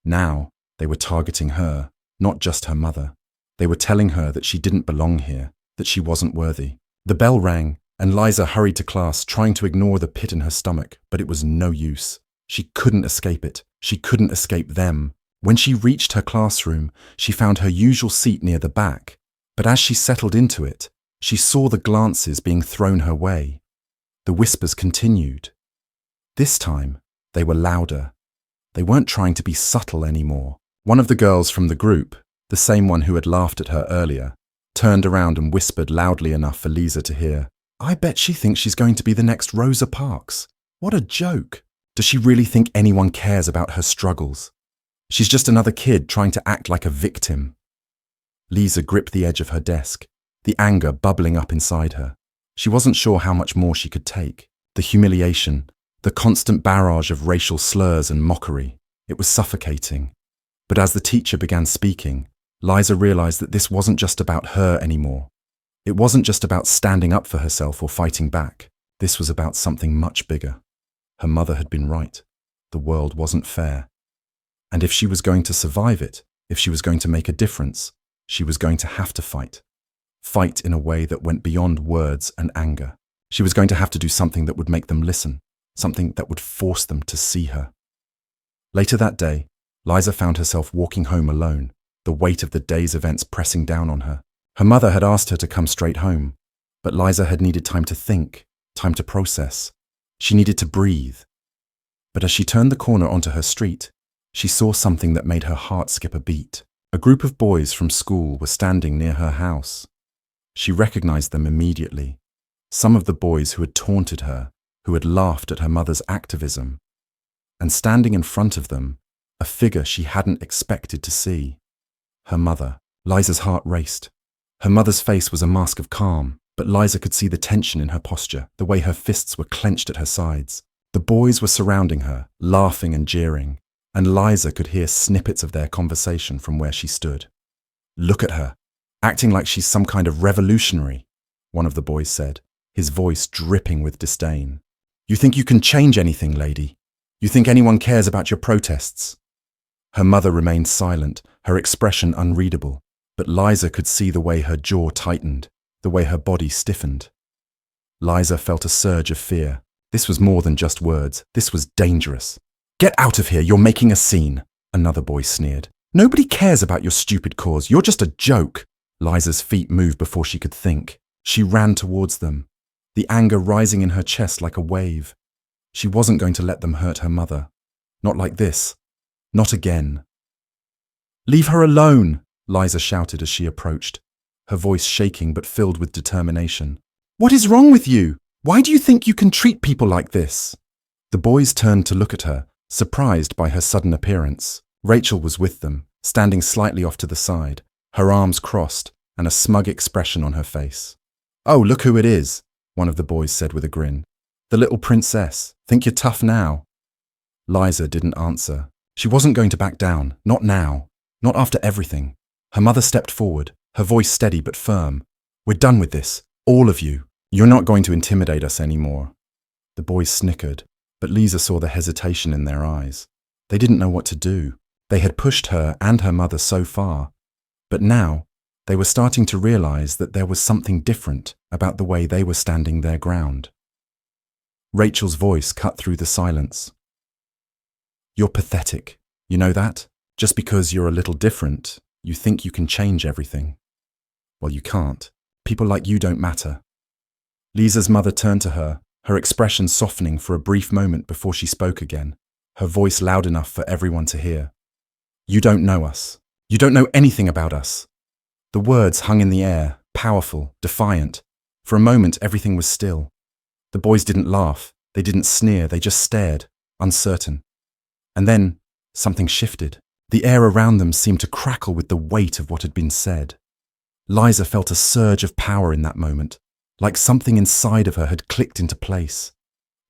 Now they were targeting her, not just her mother. They were telling her that she didn't belong here, that she wasn't worthy. The bell rang, and Liza hurried to class, trying to ignore the pit in her stomach, but it was no use. She couldn't escape it. She couldn't escape them. When she reached her classroom, she found her usual seat near the back, but as she settled into it, she saw the glances being thrown her way. The whispers continued. This time, they were louder. They weren't trying to be subtle anymore. One of the girls from the group, the same one who had laughed at her earlier, turned around and whispered loudly enough for Liza to hear. I bet she thinks she's going to be the next Rosa Parks. What a joke. Does she really think anyone cares about her struggles? She's just another kid trying to act like a victim. Liza gripped the edge of her desk, the anger bubbling up inside her. She wasn't sure how much more she could take. The humiliation, the constant barrage of racial slurs and mockery. It was suffocating. But as the teacher began speaking, Liza realized that this wasn't just about her anymore. It wasn't just about standing up for herself or fighting back. This was about something much bigger. Her mother had been right. The world wasn't fair. And if she was going to survive it, if she was going to make a difference, she was going to have to fight. Fight in a way that went beyond words and anger. She was going to have to do something that would make them listen, something that would force them to see her. Later that day, Liza found herself walking home alone, the weight of the day's events pressing down on her. Her mother had asked her to come straight home, but Liza had needed time to think, time to process. She needed to breathe. But as she turned the corner onto her street, she saw something that made her heart skip a beat. A group of boys from school were standing near her house. She recognized them immediately. Some of the boys who had taunted her, who had laughed at her mother's activism. And standing in front of them, a figure she hadn't expected to see. Her mother. Liza's heart raced. Her mother's face was a mask of calm, but Liza could see the tension in her posture, the way her fists were clenched at her sides. The boys were surrounding her, laughing and jeering, and Liza could hear snippets of their conversation from where she stood. Look at her, acting like she's some kind of revolutionary, one of the boys said, his voice dripping with disdain. You think you can change anything, lady? You think anyone cares about your protests? Her mother remained silent, her expression unreadable, but Liza could see the way her jaw tightened, the way her body stiffened. Liza felt a surge of fear. This was more than just words. This was dangerous. Get out of here, you're making a scene, another boy sneered. Nobody cares about your stupid cause. You're just a joke. Liza's feet moved before she could think. She ran towards them, the anger rising in her chest like a wave. She wasn't going to let them hurt her mother. Not like this. Not again. Leave her alone, Liza shouted as she approached, her voice shaking but filled with determination. What is wrong with you? Why do you think you can treat people like this? The boys turned to look at her, surprised by her sudden appearance. Rachel was with them, standing slightly off to the side, her arms crossed and a smug expression on her face. Oh, look who it is, one of the boys said with a grin. The little princess. Think you're tough now? Liza didn't answer. She wasn't going to back down, not now, not after everything. Her mother stepped forward, her voice steady but firm. We're done with this, all of you. You're not going to intimidate us anymore. The boys snickered, but Liza saw the hesitation in their eyes. They didn't know what to do. They had pushed her and her mother so far, but now they were starting to realize that there was something different about the way they were standing their ground. Rachel's voice cut through the silence. You're pathetic, you know that? Just because you're a little different, you think you can change everything. Well, you can't. People like you don't matter. Liza's mother turned to her, her expression softening for a brief moment before she spoke again, her voice loud enough for everyone to hear. You don't know us. You don't know anything about us. The words hung in the air, powerful, defiant. For a moment, everything was still. The boys didn't laugh. They didn't sneer, they just stared, uncertain. And then something shifted. The air around them seemed to crackle with the weight of what had been said. Liza felt a surge of power in that moment, like something inside of her had clicked into place.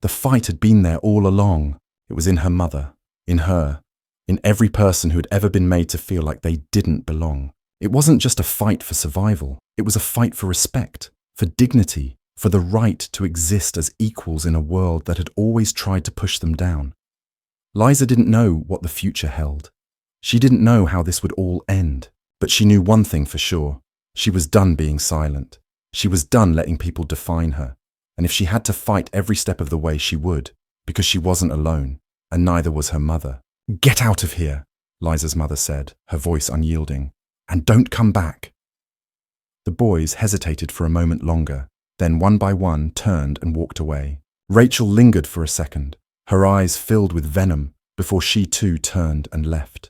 The fight had been there all along. It was in her mother, in her, in every person who had ever been made to feel like they didn't belong. It wasn't just a fight for survival. It was a fight for respect, for dignity, for the right to exist as equals in a world that had always tried to push them down. Liza didn't know what the future held. She didn't know how this would all end, but she knew one thing for sure. She was done being silent. She was done letting people define her. And if she had to fight every step of the way, she would, because she wasn't alone, and neither was her mother. "Get out of here," Liza's mother said, her voice unyielding, "and don't come back." The boys hesitated for a moment longer, then one by one turned and walked away. Rachel lingered for a second, her eyes filled with venom, before she too turned and left.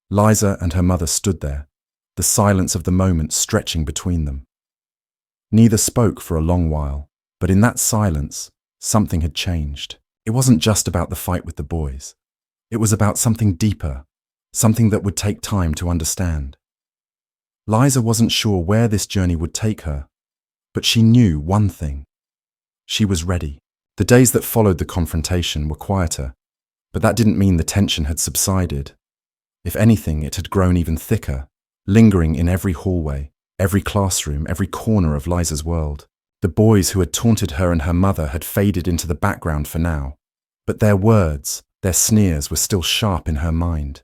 Liza and her mother stood there, the silence of the moment stretching between them. Neither spoke for a long while, but in that silence, something had changed. It wasn't just about the fight with the boys. It was about something deeper, something that would take time to understand. Liza wasn't sure where this journey would take her, but she knew one thing. She was ready. The days that followed the confrontation were quieter, but that didn't mean the tension had subsided. If anything, it had grown even thicker, lingering in every hallway, every classroom, every corner of Liza's world. The boys who had taunted her and her mother had faded into the background for now, but their words, their sneers were still sharp in her mind.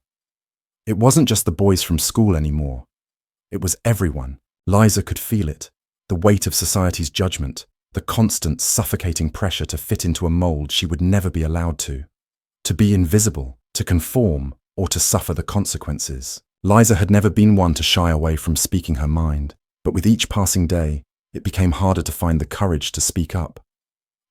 It wasn't just the boys from school anymore. It was everyone. Liza could feel it, the weight of society's judgment, the constant, suffocating pressure to fit into a mold she would never be allowed to be invisible, to conform, or to suffer the consequences. Liza had never been one to shy away from speaking her mind, but with each passing day, it became harder to find the courage to speak up.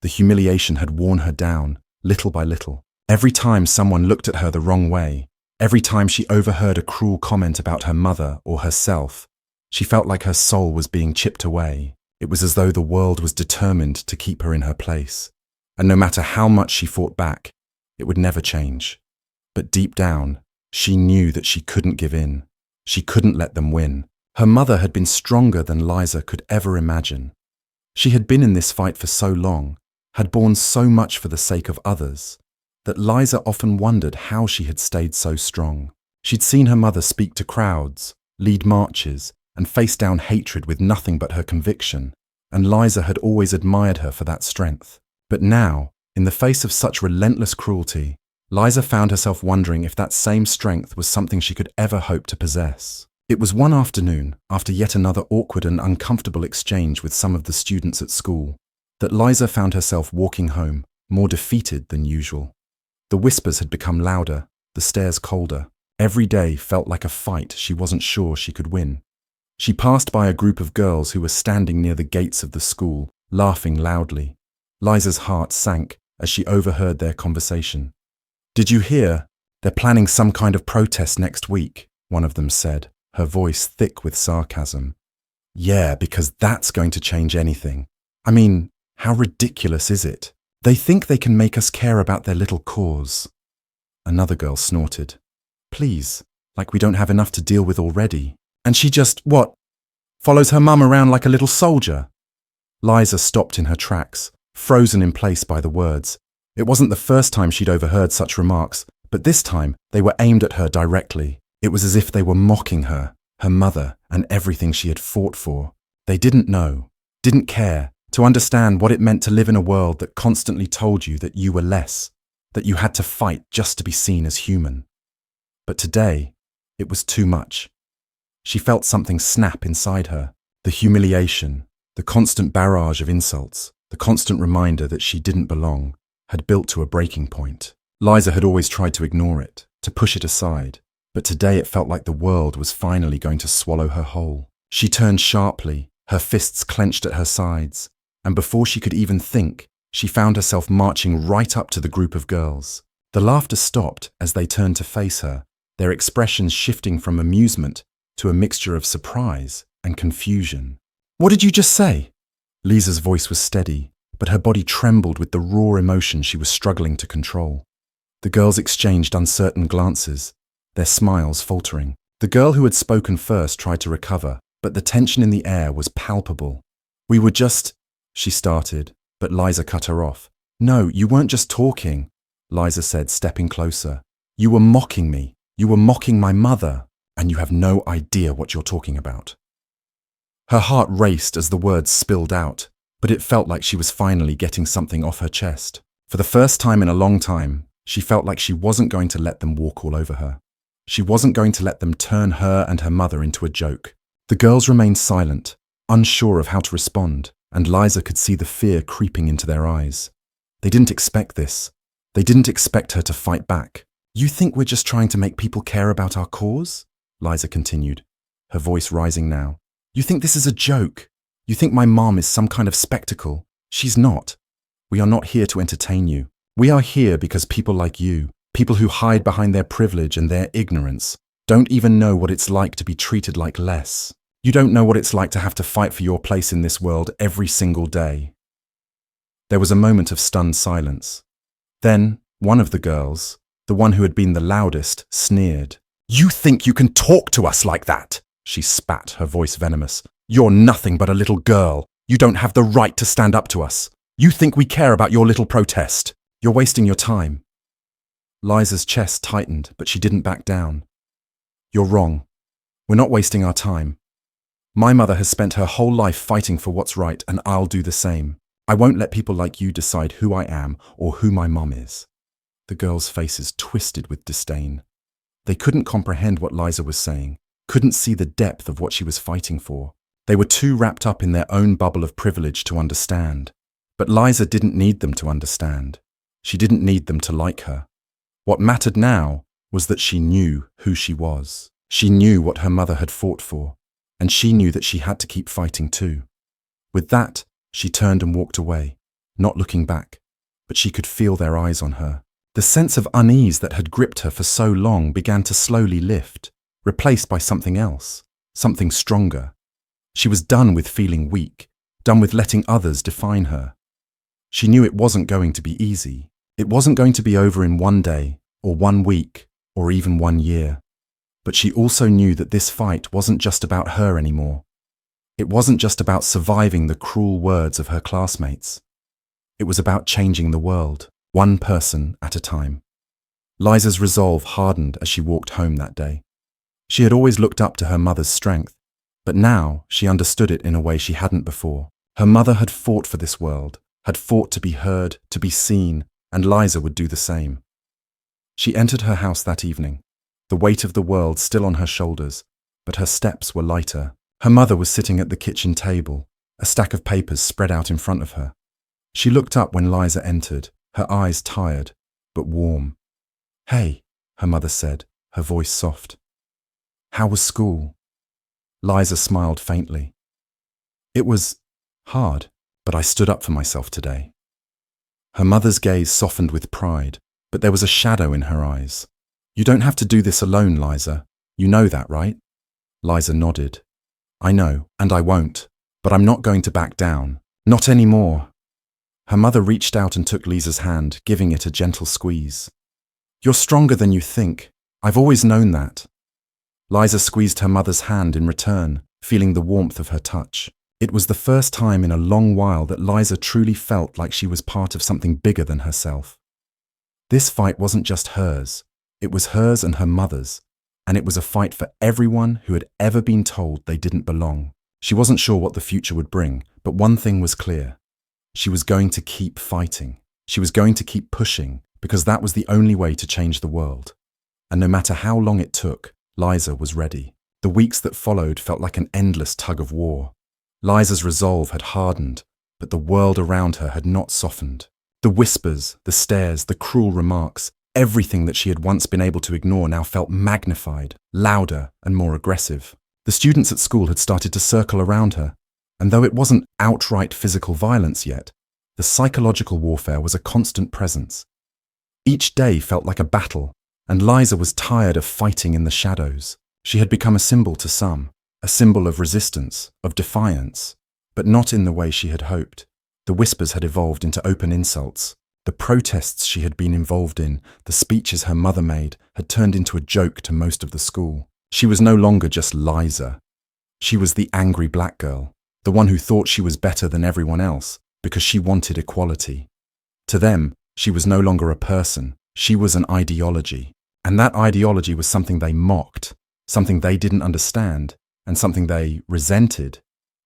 The humiliation had worn her down, little by little. Every time someone looked at her the wrong way, every time she overheard a cruel comment about her mother or herself, she felt like her soul was being chipped away. It was as though the world was determined to keep her in her place. And no matter how much she fought back, it would never change. But deep down, she knew that she couldn't give in. She couldn't let them win. Her mother had been stronger than Liza could ever imagine. She had been in this fight for so long, had borne so much for the sake of others, that Liza often wondered how she had stayed so strong. She'd seen her mother speak to crowds, lead marches, and face down hatred with nothing but her conviction, and Liza had always admired her for that strength. But now, in the face of such relentless cruelty, Liza found herself wondering if that same strength was something she could ever hope to possess. It was one afternoon, after yet another awkward and uncomfortable exchange with some of the students at school, that Liza found herself walking home, more defeated than usual. The whispers had become louder, the stares colder. Every day felt like a fight she wasn't sure she could win. She passed by a group of girls who were standing near the gates of the school, laughing loudly. Liza's heart sank as she overheard their conversation. "Did you hear? They're planning some kind of protest next week," one of them said, her voice thick with sarcasm. "Yeah, because that's going to change anything. I mean, how ridiculous is it? They think they can make us care about their little cause." Another girl snorted. "Please, like we don't have enough to deal with already. And she just, what, follows her mum around like a little soldier?" Liza stopped in her tracks, frozen in place by the words. It wasn't the first time she'd overheard such remarks, but this time they were aimed at her directly. It was as if they were mocking her, her mother, and everything she had fought for. They didn't know, didn't care, to understand what it meant to live in a world that constantly told you that you were less, that you had to fight just to be seen as human. But today, it was too much. She felt something snap inside her, the humiliation, the constant barrage of insults, the constant reminder that she didn't belong, had built to a breaking point. Liza had always tried to ignore it, to push it aside, but today it felt like the world was finally going to swallow her whole. She turned sharply, her fists clenched at her sides, and before she could even think, she found herself marching right up to the group of girls. The laughter stopped as they turned to face her, their expressions shifting from amusement to a mixture of surprise and confusion. "What did you just say?" Liza's voice was steady, but her body trembled with the raw emotion she was struggling to control. The girls exchanged uncertain glances, their smiles faltering. The girl who had spoken first tried to recover, but the tension in the air was palpable. "We were just," she started, but Liza cut her off. "No, you weren't just talking," Liza said, stepping closer. "You were mocking me. You were mocking my mother, and you have no idea what you're talking about." Her heart raced as the words spilled out, but it felt like she was finally getting something off her chest. For the first time in a long time, she felt like she wasn't going to let them walk all over her. She wasn't going to let them turn her and her mother into a joke. The girls remained silent, unsure of how to respond, and Liza could see the fear creeping into their eyes. They didn't expect this. They didn't expect her to fight back. "You think we're just trying to make people care about our cause?" Liza continued, her voice rising now. "You think this is a joke? You think my mom is some kind of spectacle? She's not. We are not here to entertain you. We are here because people like you, people who hide behind their privilege and their ignorance, don't even know what it's like to be treated like less. You don't know what it's like to have to fight for your place in this world every single day." There was a moment of stunned silence. Then, one of the girls, the one who had been the loudest, sneered. "You think you can talk to us like that?" She spat, her voice venomous. "You're nothing but a little girl. You don't have the right to stand up to us. You think we care about your little protest. You're wasting your time." Liza's chest tightened, but she didn't back down. "You're wrong. We're not wasting our time. My mother has spent her whole life fighting for what's right, and I'll do the same. I won't let people like you decide who I am or who my mom is." The girls' faces twisted with disdain. They couldn't comprehend what Liza was saying, couldn't see the depth of what she was fighting for. They were too wrapped up in their own bubble of privilege to understand. But Liza didn't need them to understand. She didn't need them to like her. What mattered now was that she knew who she was. She knew what her mother had fought for, and she knew that she had to keep fighting too. With that, she turned and walked away, not looking back, but she could feel their eyes on her. The sense of unease that had gripped her for so long began to slowly lift, replaced by something else, something stronger. She was done with feeling weak, done with letting others define her. She knew it wasn't going to be easy. It wasn't going to be over in one day, or 1 week, or even 1 year. But she also knew that this fight wasn't just about her anymore. It wasn't just about surviving the cruel words of her classmates. It was about changing the world, one person at a time. Liza's resolve hardened as she walked home that day. She had always looked up to her mother's strength, but now she understood it in a way she hadn't before. Her mother had fought for this world, had fought to be heard, to be seen, and Liza would do the same. She entered her house that evening, the weight of the world still on her shoulders, but her steps were lighter. Her mother was sitting at the kitchen table, a stack of papers spread out in front of her. She looked up when Liza entered, her eyes tired, but warm. "Hey," her mother said, her voice soft. "How was school?" Liza smiled faintly. "It was hard, but I stood up for myself today." Her mother's gaze softened with pride, but there was a shadow in her eyes. "You don't have to do this alone, Liza. You know that, right?" Liza nodded. "I know, and I won't, but I'm not going to back down. Not anymore." Her mother reached out and took Liza's hand, giving it a gentle squeeze. "You're stronger than you think. I've always known that." Liza squeezed her mother's hand in return, feeling the warmth of her touch. It was the first time in a long while that Liza truly felt like she was part of something bigger than herself. This fight wasn't just hers. It was hers and her mother's, and it was a fight for everyone who had ever been told they didn't belong. She wasn't sure what the future would bring, but one thing was clear. She was going to keep fighting. She was going to keep pushing, because that was the only way to change the world. And no matter how long it took, Liza was ready. The weeks that followed felt like an endless tug of war. Liza's resolve had hardened, but the world around her had not softened. The whispers, the stares, the cruel remarks, everything that she had once been able to ignore now felt magnified, louder, and more aggressive. The students at school had started to circle around her, and though it wasn't outright physical violence yet, the psychological warfare was a constant presence. Each day felt like a battle, and Liza was tired of fighting in the shadows. She had become a symbol to some, a symbol of resistance, of defiance, but not in the way she had hoped. The whispers had evolved into open insults. The protests she had been involved in, the speeches her mother made, had turned into a joke to most of the school. She was no longer just Liza. She was the angry black girl, the one who thought she was better than everyone else because she wanted equality. To them, she was no longer a person. She was an ideology. And that ideology was something they mocked, something they didn't understand, and something they resented.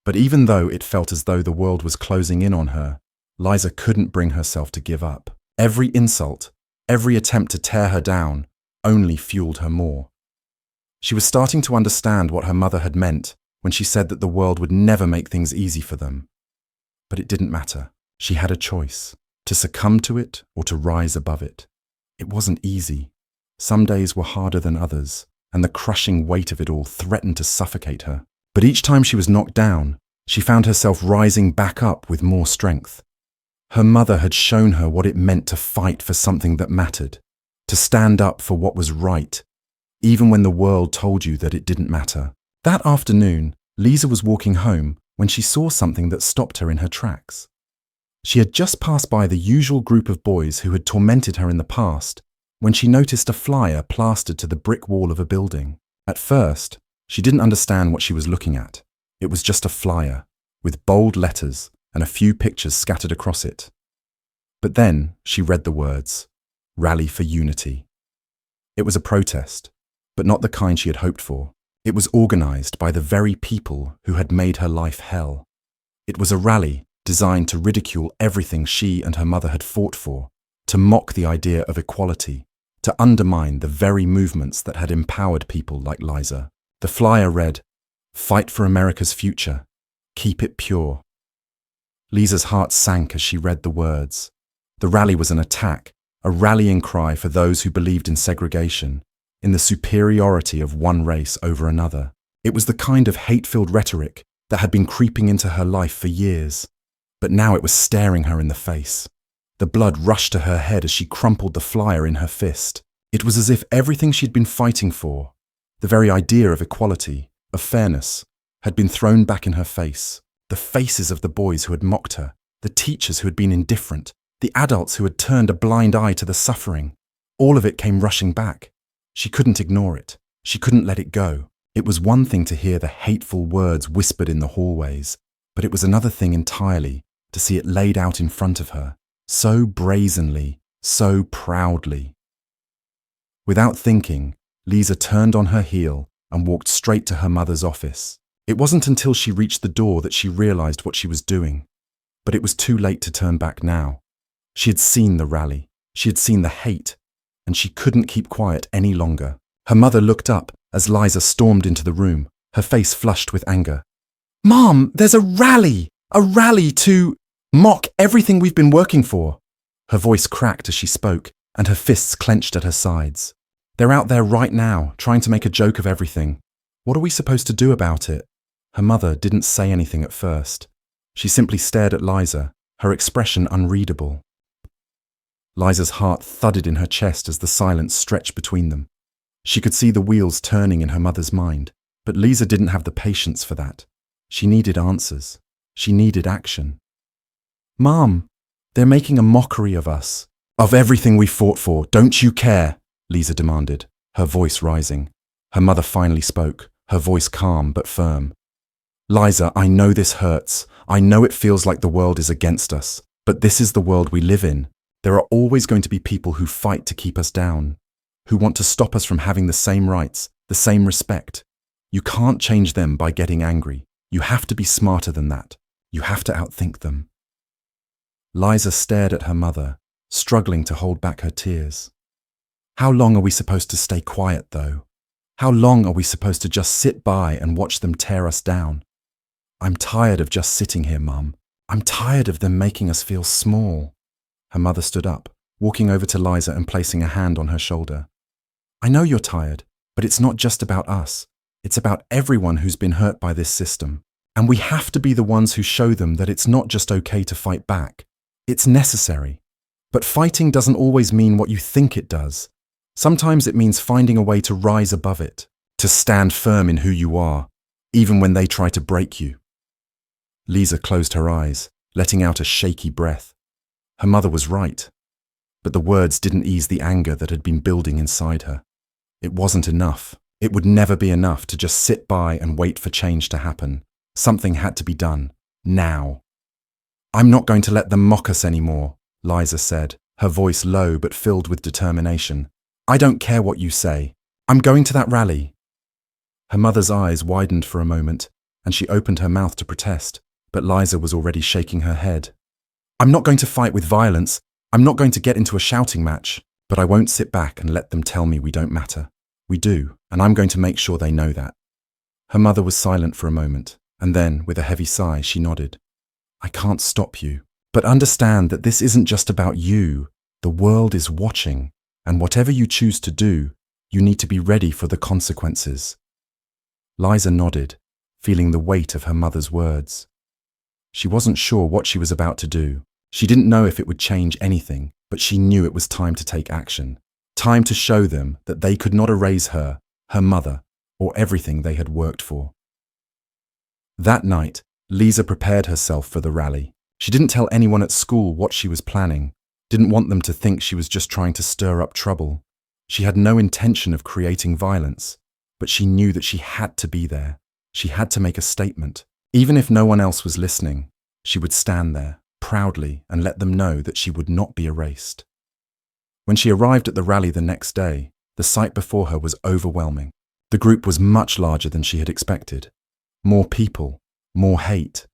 But even though it felt as though the world was closing in on her, Liza couldn't bring herself to give up. Every insult, every attempt to tear her down, only fueled her more. She was starting to understand what her mother had meant when she said that the world would never make things easy for them. But it didn't matter. She had a choice, to succumb to it or to rise above it. It wasn't easy. Some days were harder than others, and the crushing weight of it all threatened to suffocate her. But each time she was knocked down, she found herself rising back up with more strength. Her mother had shown her what it meant to fight for something that mattered, to stand up for what was right, even when the world told you that it didn't matter. That afternoon, Liza was walking home when she saw something that stopped her in her tracks. She had just passed by the usual group of boys who had tormented her in the past when she noticed a flyer plastered to the brick wall of a building. At first, she didn't understand what she was looking at. It was just a flyer, with bold letters and a few pictures scattered across it. But then she read the words, "Rally for Unity." It was a protest, but not the kind she had hoped for. It was organized by the very people who had made her life hell. It was a rally designed to ridicule everything she and her mother had fought for, to mock the idea of equality, to undermine the very movements that had empowered people like Liza. The flyer read, "Fight for America's future. Keep it pure." Liza's heart sank as she read the words. The rally was an attack, a rallying cry for those who believed in segregation, in the superiority of one race over another. It was the kind of hate-filled rhetoric that had been creeping into her life for years, but now it was staring her in the face. The blood rushed to her head as she crumpled the flyer in her fist. It was as if everything she'd been fighting for, the very idea of equality, of fairness, had been thrown back in her face. The faces of the boys who had mocked her, the teachers who had been indifferent, the adults who had turned a blind eye to the suffering, all of it came rushing back. She couldn't ignore it. She couldn't let it go. It was one thing to hear the hateful words whispered in the hallways, but it was another thing entirely to see it laid out in front of her, so brazenly, so proudly. Without thinking, Liza turned on her heel and walked straight to her mother's office. It wasn't until she reached the door that she realized what she was doing, but it was too late to turn back now. She had seen the rally, she had seen the hate, and she couldn't keep quiet any longer. Her mother looked up as Liza stormed into the room, her face flushed with anger. "Mom, there's a rally to mock everything we've been working for." Her voice cracked as she spoke, and her fists clenched at her sides. "They're out there right now, trying to make a joke of everything. What are we supposed to do about it?" Her mother didn't say anything at first. She simply stared at Liza, her expression unreadable. Liza's heart thudded in her chest as the silence stretched between them. She could see the wheels turning in her mother's mind, but Liza didn't have the patience for that. She needed answers. She needed action. "Mom, they're making a mockery of us, of everything we fought for. Don't you care?" Liza demanded, her voice rising. Her mother finally spoke, her voice calm but firm. "Liza, I know this hurts. I know it feels like the world is against us, but this is the world we live in. There are always going to be people who fight to keep us down, who want to stop us from having the same rights, the same respect. You can't change them by getting angry. You have to be smarter than that. You have to outthink them." Liza stared at her mother, struggling to hold back her tears. How long are we supposed to stay quiet, though? How long are we supposed to just sit by and watch them tear us down? "I'm tired of just sitting here, Mum. I'm tired of them making us feel small." Her mother stood up, walking over to Liza and placing a hand on her shoulder. "I know you're tired, but it's not just about us. It's about everyone who's been hurt by this system. And we have to be the ones who show them that it's not just okay to fight back. It's necessary. But fighting doesn't always mean what you think it does. Sometimes it means finding a way to rise above it, to stand firm in who you are, even when they try to break you." Liza closed her eyes, letting out a shaky breath. Her mother was right, but the words didn't ease the anger that had been building inside her. It wasn't enough. It would never be enough to just sit by and wait for change to happen. Something had to be done, now. "I'm not going to let them mock us anymore," Liza said, her voice low but filled with determination. "I don't care what you say. I'm going to that rally." Her mother's eyes widened for a moment, and she opened her mouth to protest, but Liza was already shaking her head. "I'm not going to fight with violence. I'm not going to get into a shouting match, but I won't sit back and let them tell me we don't matter. We do, and I'm going to make sure they know that." Her mother was silent for a moment, and then, with a heavy sigh, she nodded. "I can't stop you, but understand that this isn't just about you. The world is watching, and whatever you choose to do, you need to be ready for the consequences." Liza nodded, feeling the weight of her mother's words. She wasn't sure what she was about to do. She didn't know if it would change anything, but she knew it was time to take action. Time to show them that they could not erase her, her mother, or everything they had worked for. That night, Liza prepared herself for the rally. She didn't tell anyone at school what she was planning, didn't want them to think she was just trying to stir up trouble. She had no intention of creating violence, but she knew that she had to be there. She had to make a statement. Even if no one else was listening, she would stand there, proudly, and let them know that she would not be erased. When she arrived at the rally the next day, the sight before her was overwhelming. The group was much larger than she had expected. More people, more hate.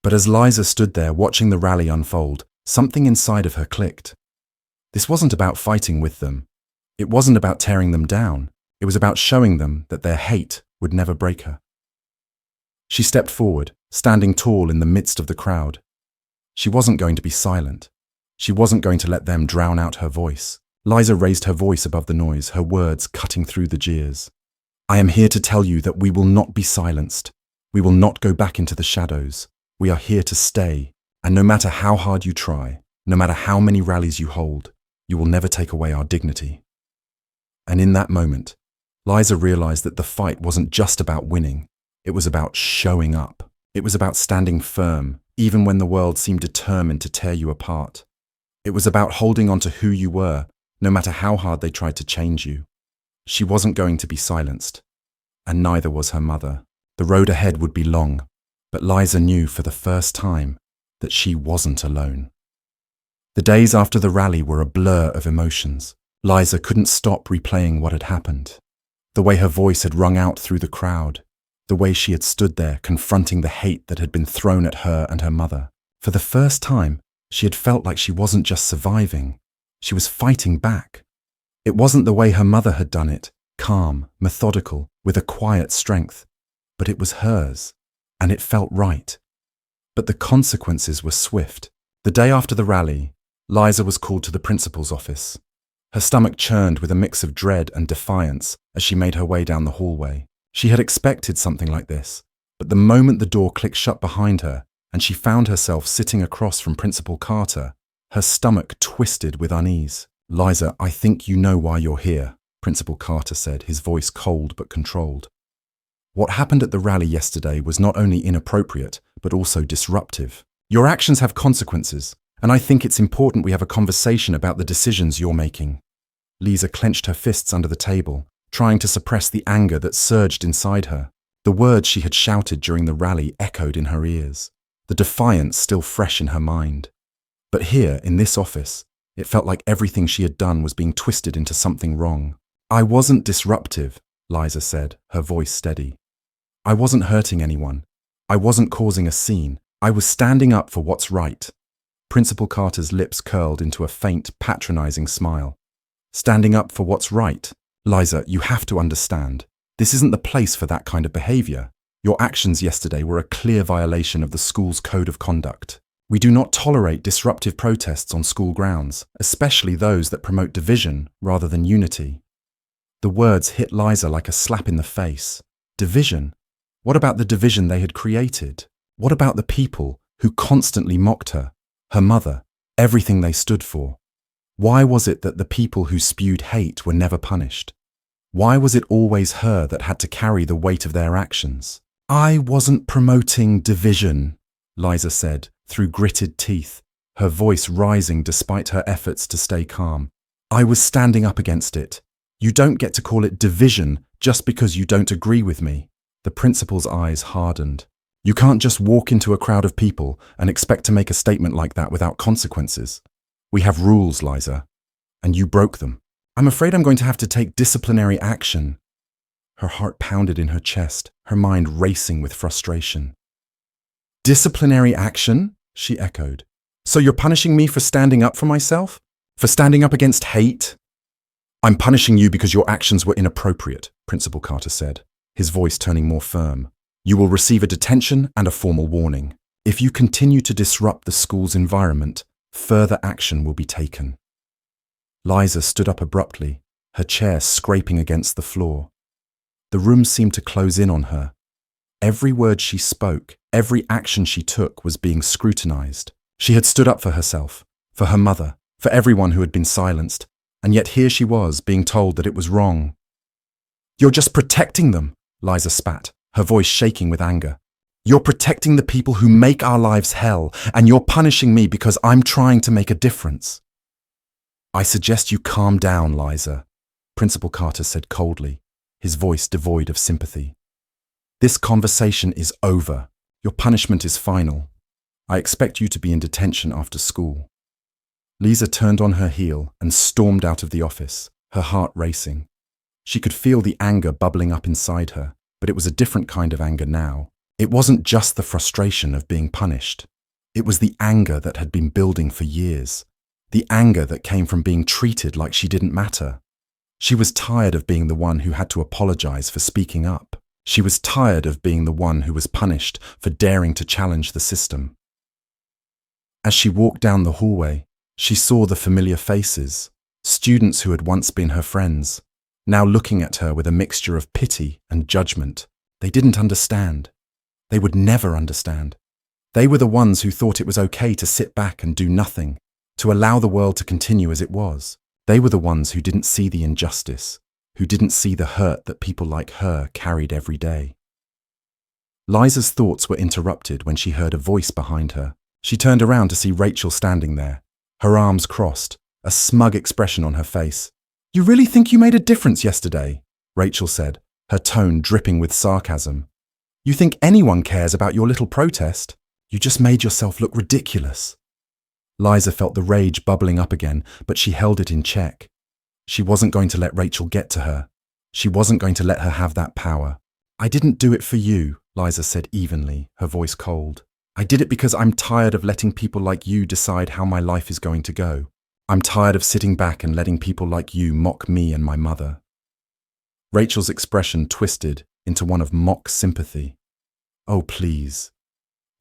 But as Liza stood there watching the rally unfold, something inside of her clicked. This wasn't about fighting with them. It wasn't about tearing them down. It was about showing them that their hate would never break her. She stepped forward, standing tall in the midst of the crowd. She wasn't going to be silent. She wasn't going to let them drown out her voice. Liza raised her voice above the noise, her words cutting through the jeers. "I am here to tell you that we will not be silenced. We will not go back into the shadows. We are here to stay, and no matter how hard you try, no matter how many rallies you hold, you will never take away our dignity." And in that moment, Liza realized that the fight wasn't just about winning. It was about showing up. It was about standing firm, even when the world seemed determined to tear you apart. It was about holding on to who you were, no matter how hard they tried to change you. She wasn't going to be silenced, and neither was her mother. The road ahead would be long, but Liza knew for the first time that she wasn't alone. The days after the rally were a blur of emotions. Liza couldn't stop replaying what had happened. The way her voice had rung out through the crowd. The way she had stood there confronting the hate that had been thrown at her and her mother. For the first time, she had felt like she wasn't just surviving. She was fighting back. It wasn't the way her mother had done it, calm, methodical, with a quiet strength. But it was hers, and it felt right. But the consequences were swift. The day after the rally, Liza was called to the principal's office. Her stomach churned with a mix of dread and defiance as she made her way down the hallway. She had expected something like this, but the moment the door clicked shut behind her and she found herself sitting across from Principal Carter, her stomach twisted with unease. "Liza, I think you know why you're here," Principal Carter said, his voice cold but controlled. "What happened at the rally yesterday was not only inappropriate, but also disruptive. Your actions have consequences, and I think it's important we have a conversation about the decisions you're making." Liza clenched her fists under the table, trying to suppress the anger that surged inside her. The words she had shouted during the rally echoed in her ears, the defiance still fresh in her mind. But here, in this office, it felt like everything she had done was being twisted into something wrong. "I wasn't disruptive," Liza said, her voice steady. "I wasn't hurting anyone. I wasn't causing a scene. I was standing up for what's right." Principal Carter's lips curled into a faint, patronizing smile. "Standing up for what's right? Liza, you have to understand. This isn't the place for that kind of behavior. Your actions yesterday were a clear violation of the school's code of conduct. We do not tolerate disruptive protests on school grounds, especially those that promote division rather than unity." The words hit Liza like a slap in the face. Division? What about the division they had created? What about the people who constantly mocked her, her mother, everything they stood for? Why was it that the people who spewed hate were never punished? Why was it always her that had to carry the weight of their actions? "I wasn't promoting division," Liza said, through gritted teeth, her voice rising despite her efforts to stay calm. I was standing up against it. You don't get to call it division just because you don't agree with me. The principal's eyes hardened. You can't just walk into a crowd of people and expect to make a statement like that without consequences. We have rules, Liza, and you broke them. I'm afraid I'm going to have to take disciplinary action. Her heart pounded in her chest, her mind racing with frustration. Disciplinary action? She echoed. So you're punishing me for standing up for myself? For standing up against hate? I'm punishing you because your actions were inappropriate, Principal Carter said, his voice turning more firm. You will receive a detention and a formal warning. If you continue to disrupt the school's environment, further action will be taken. Liza stood up abruptly, her chair scraping against the floor. The room seemed to close in on her. Every word she spoke, every action she took was being scrutinized. She had stood up for herself, for her mother, for everyone who had been silenced, and yet here she was being told that it was wrong. You're just protecting them, Liza spat, her voice shaking with anger. You're protecting the people who make our lives hell, and you're punishing me because I'm trying to make a difference. I suggest you calm down, Liza, Principal Carter said coldly, his voice devoid of sympathy. This conversation is over. Your punishment is final. I expect you to be in detention after school. Liza turned on her heel and stormed out of the office, her heart racing. She could feel the anger bubbling up inside her, but it was a different kind of anger now. It wasn't just the frustration of being punished. It was the anger that had been building for years. The anger that came from being treated like she didn't matter. She was tired of being the one who had to apologize for speaking up. She was tired of being the one who was punished for daring to challenge the system. As she walked down the hallway, she saw the familiar faces, students who had once been her friends, now looking at her with a mixture of pity and judgment. They didn't understand. They would never understand. They were the ones who thought it was okay to sit back and do nothing, to allow the world to continue as it was. They were the ones who didn't see the injustice, who didn't see the hurt that people like her carried every day. Liza's thoughts were interrupted when she heard a voice behind her. She turned around to see Rachel standing there, her arms crossed, a smug expression on her face. You really think you made a difference yesterday? Rachel said, her tone dripping with sarcasm. You think anyone cares about your little protest? You just made yourself look ridiculous. Liza felt the rage bubbling up again, but she held it in check. She wasn't going to let Rachel get to her. She wasn't going to let her have that power. I didn't do it for you, Liza said evenly, her voice cold. I did it because I'm tired of letting people like you decide how my life is going to go. I'm tired of sitting back and letting people like you mock me and my mother. Rachel's expression twisted into one of mock sympathy. Oh, please.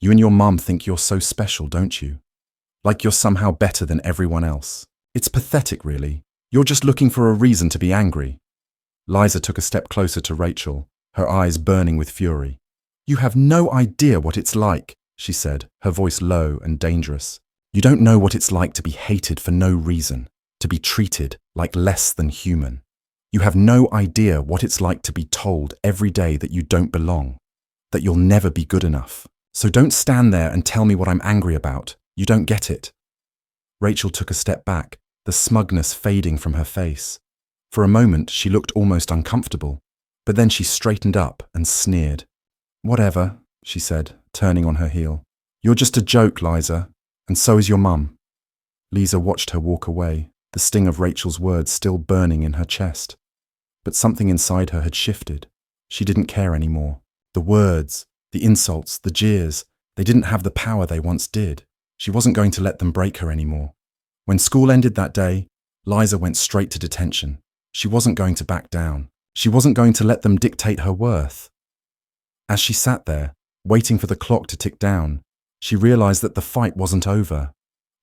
You and your mum think you're so special, don't you? Like you're somehow better than everyone else. It's pathetic, really. You're just looking for a reason to be angry. Liza took a step closer to Rachel, her eyes burning with fury. You have no idea what it's like, she said, her voice low and dangerous. You don't know what it's like to be hated for no reason, to be treated like less than human. You have no idea what it's like to be told every day that you don't belong, that you'll never be good enough. So don't stand there and tell me what I'm angry about. You don't get it. Rachel took a step back, the smugness fading from her face. For a moment, she looked almost uncomfortable, but then she straightened up and sneered. Whatever, she said, turning on her heel. You're just a joke, Liza, and so is your mum. Liza watched her walk away, the sting of Rachel's words still burning in her chest. But something inside her had shifted. She didn't care anymore. The words, the insults, the jeers, they didn't have the power they once did. She wasn't going to let them break her anymore. When school ended that day, Liza went straight to detention. She wasn't going to back down. She wasn't going to let them dictate her worth. As she sat there, waiting for the clock to tick down, she realized that the fight wasn't over.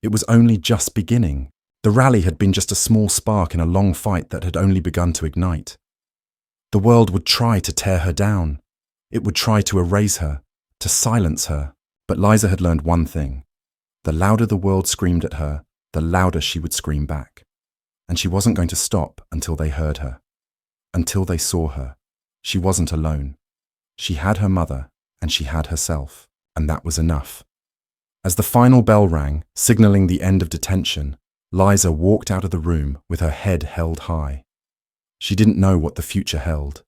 It was only just beginning. The rally had been just a small spark in a long fight that had only begun to ignite. The world would try to tear her down. It would try to erase her, to silence her. But Liza had learned one thing. The louder the world screamed at her, the louder she would scream back. And she wasn't going to stop until they heard her. Until they saw her. She wasn't alone. She had her mother, and she had herself, and that was enough. As the final bell rang, signaling the end of detention, Liza walked out of the room with her head held high. She didn't know what the future held.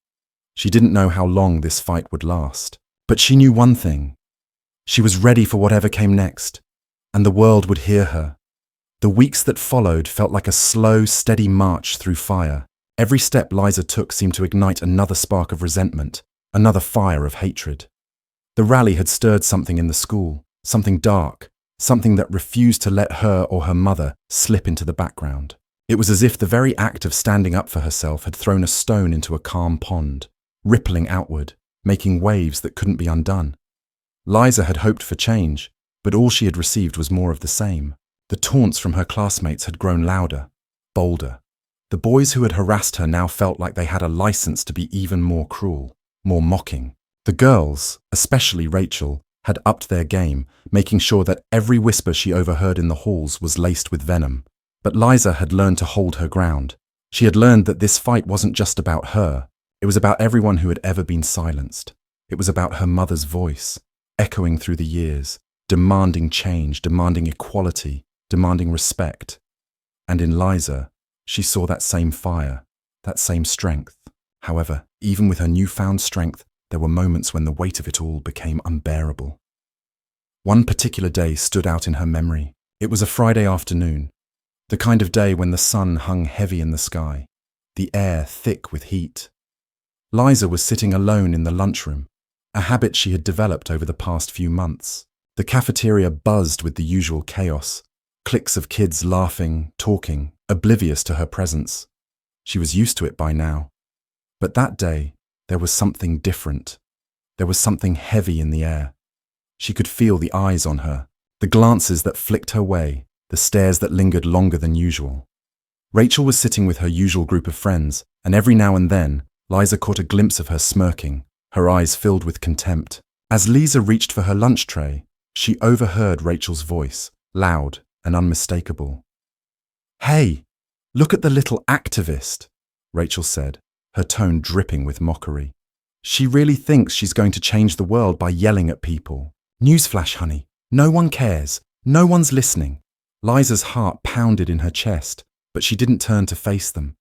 She didn't know how long this fight would last. But she knew one thing. She was ready for whatever came next, and the world would hear her. The weeks that followed felt like a slow, steady march through fire. Every step Liza took seemed to ignite another spark of resentment, another fire of hatred. The rally had stirred something in the school, something dark, something that refused to let her or her mother slip into the background. It was as if the very act of standing up for herself had thrown a stone into a calm pond, rippling outward, making waves that couldn't be undone. Liza had hoped for change, but all she had received was more of the same. The taunts from her classmates had grown louder, bolder. The boys who had harassed her now felt like they had a license to be even more cruel, more mocking. The girls, especially Rachel, had upped their game, making sure that every whisper she overheard in the halls was laced with venom. But Liza had learned to hold her ground. She had learned that this fight wasn't just about her. It was about everyone who had ever been silenced. It was about her mother's voice, echoing through the years, demanding change, demanding equality, demanding respect. And in Liza, she saw that same fire, that same strength. However, even with her newfound strength, there were moments when the weight of it all became unbearable. One particular day stood out in her memory. It was a Friday afternoon, the kind of day when the sun hung heavy in the sky, the air thick with heat. Liza was sitting alone in the lunchroom, a habit she had developed over the past few months. The cafeteria buzzed with the usual chaos, cliques of kids laughing, talking, oblivious to her presence. She was used to it by now. But that day, there was something different. There was something heavy in the air. She could feel the eyes on her, the glances that flicked her way, the stares that lingered longer than usual. Rachel was sitting with her usual group of friends, and every now and then, Liza caught a glimpse of her smirking, her eyes filled with contempt. As Liza reached for her lunch tray, she overheard Rachel's voice, loud and unmistakable. "Hey, look at the little activist," Rachel said, her tone dripping with mockery. "She really thinks she's going to change the world by yelling at people. Newsflash, honey, no one cares, no one's listening." Liza's heart pounded in her chest, but she didn't turn to face them.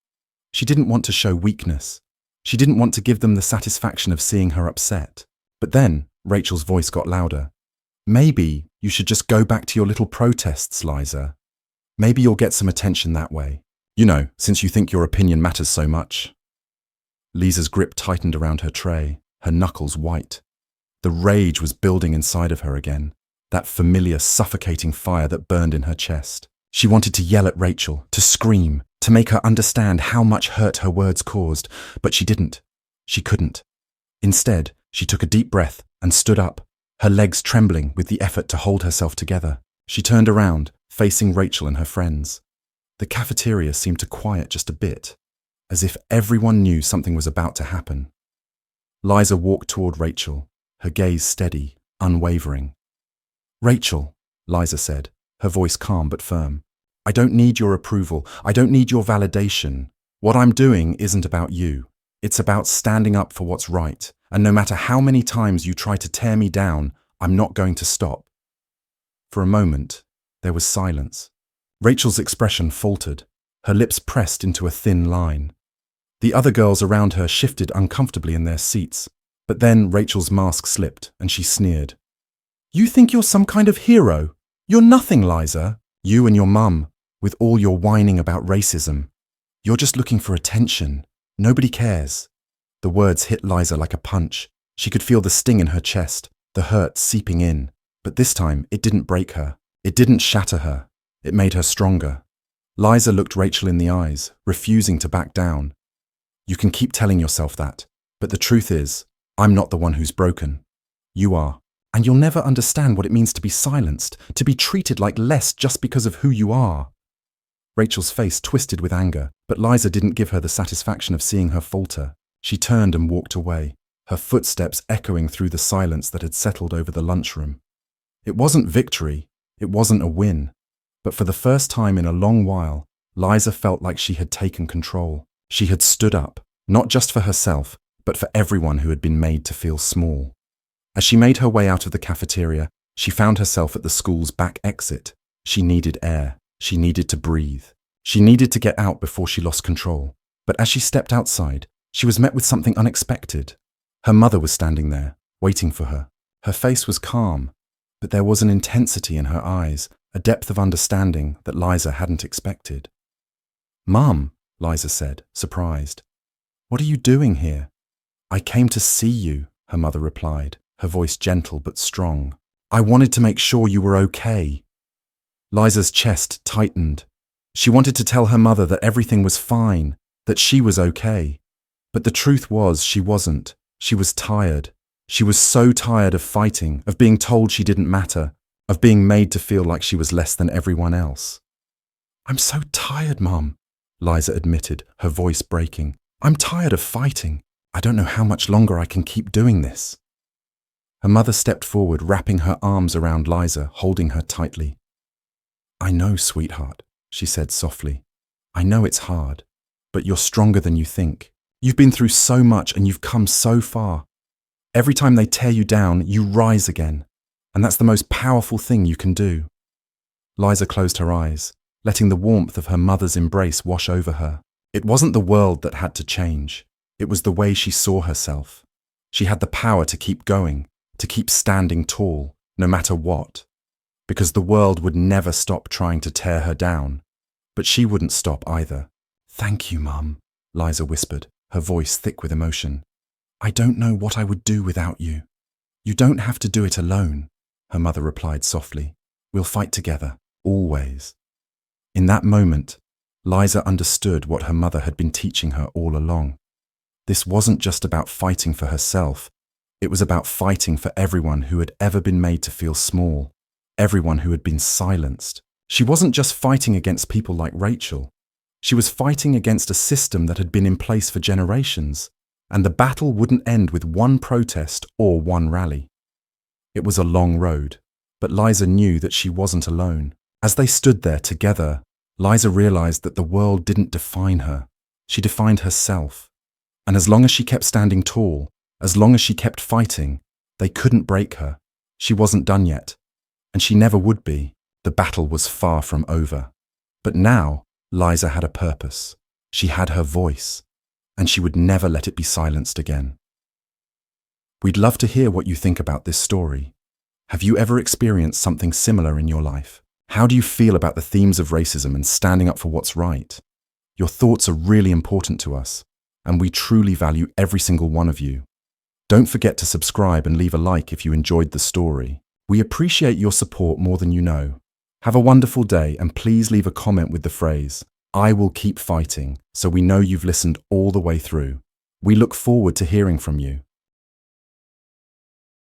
She didn't want to show weakness. She didn't want to give them the satisfaction of seeing her upset. But then Rachel's voice got louder. "Maybe you should just go back to your little protests, Liza. Maybe you'll get some attention that way. You know, since you think your opinion matters so much." Liza's grip tightened around her tray, her knuckles white. The rage was building inside of her again, that familiar, suffocating fire that burned in her chest. She wanted to yell at Rachel, to scream, to make her understand how much hurt her words caused, but she didn't. She couldn't. Instead, she took a deep breath and stood up, her legs trembling with the effort to hold herself together. She turned around, facing Rachel and her friends. The cafeteria seemed to quiet just a bit, as if everyone knew something was about to happen. Liza walked toward Rachel, her gaze steady, unwavering. "Rachel," Liza said, her voice calm but firm, "I don't need your approval. I don't need your validation. What I'm doing isn't about you. It's about standing up for what's right. And no matter how many times you try to tear me down, I'm not going to stop." For a moment, there was silence. Rachel's expression faltered, her lips pressed into a thin line. The other girls around her shifted uncomfortably in their seats, but then Rachel's mask slipped and she sneered. "You think you're some kind of hero? You're nothing, Liza. You and your mum, with all your whining about racism. You're just looking for attention. Nobody cares." The words hit Liza like a punch. She could feel the sting in her chest, the hurt seeping in. But this time, it didn't break her. It didn't shatter her. It made her stronger. Liza looked Rachel in the eyes, refusing to back down. "You can keep telling yourself that, but the truth is, I'm not the one who's broken. You are. And you'll never understand what it means to be silenced, to be treated like less just because of who you are." Rachel's face twisted with anger, but Liza didn't give her the satisfaction of seeing her falter. She turned and walked away, her footsteps echoing through the silence that had settled over the lunchroom. It wasn't victory, it wasn't a win, but for the first time in a long while, Liza felt like she had taken control. She had stood up, not just for herself, but for everyone who had been made to feel small. As she made her way out of the cafeteria, She found herself at the school's back exit. She needed air. She needed to breathe. She needed to get out before she lost control. But as she stepped outside, she was met with something unexpected. Her mother was standing there, waiting for her. Her face was calm, but there was an intensity in her eyes, a depth of understanding that Liza hadn't expected. "Mum," Liza said, surprised. "What are you doing here?" "I came to see you," her mother replied, her voice gentle but strong. "I wanted to make sure you were okay." Liza's chest tightened. She wanted to tell her mother that everything was fine, that she was okay. But the truth was she wasn't. She was tired. She was so tired of fighting, of being told she didn't matter, of being made to feel like she was less than everyone else. "I'm so tired, Mum," Liza admitted, her voice breaking. "I'm tired of fighting. I don't know how much longer I can keep doing this." Her mother stepped forward, wrapping her arms around Liza, holding her tightly. "I know, sweetheart," she said softly. "I know it's hard, but you're stronger than you think. You've been through so much and you've come so far. Every time they tear you down, you rise again, and that's the most powerful thing you can do." Liza closed her eyes, letting the warmth of her mother's embrace wash over her. It wasn't the world that had to change. It was the way she saw herself. She had the power to keep going, to keep standing tall, no matter what. Because the world would never stop trying to tear her down. But she wouldn't stop either. "Thank you, Mum," Liza whispered, her voice thick with emotion. "I don't know what I would do without you." "You don't have to do it alone," her mother replied softly. "We'll fight together, always." In that moment, Liza understood what her mother had been teaching her all along. This wasn't just about fighting for herself. It was about fighting for everyone who had ever been made to feel small, everyone who had been silenced. She wasn't just fighting against people like Rachel. She was fighting against a system that had been in place for generations, and the battle wouldn't end with one protest or one rally. It was a long road, but Liza knew that she wasn't alone. As they stood there together, Liza realized that the world didn't define her. She defined herself. And as long as she kept standing tall, as long as she kept fighting, they couldn't break her. She wasn't done yet, and she never would be. The battle was far from over. But now, Liza had a purpose. She had her voice, and she would never let it be silenced again. We'd love to hear what you think about this story. Have you ever experienced something similar in your life? How do you feel about the themes of racism and standing up for what's right? Your thoughts are really important to us, and we truly value every single one of you. Don't forget to subscribe and leave a like if you enjoyed the story. We appreciate your support more than you know. Have a wonderful day, and please leave a comment with the phrase, "I will keep fighting," so we know you've listened all the way through. We look forward to hearing from you.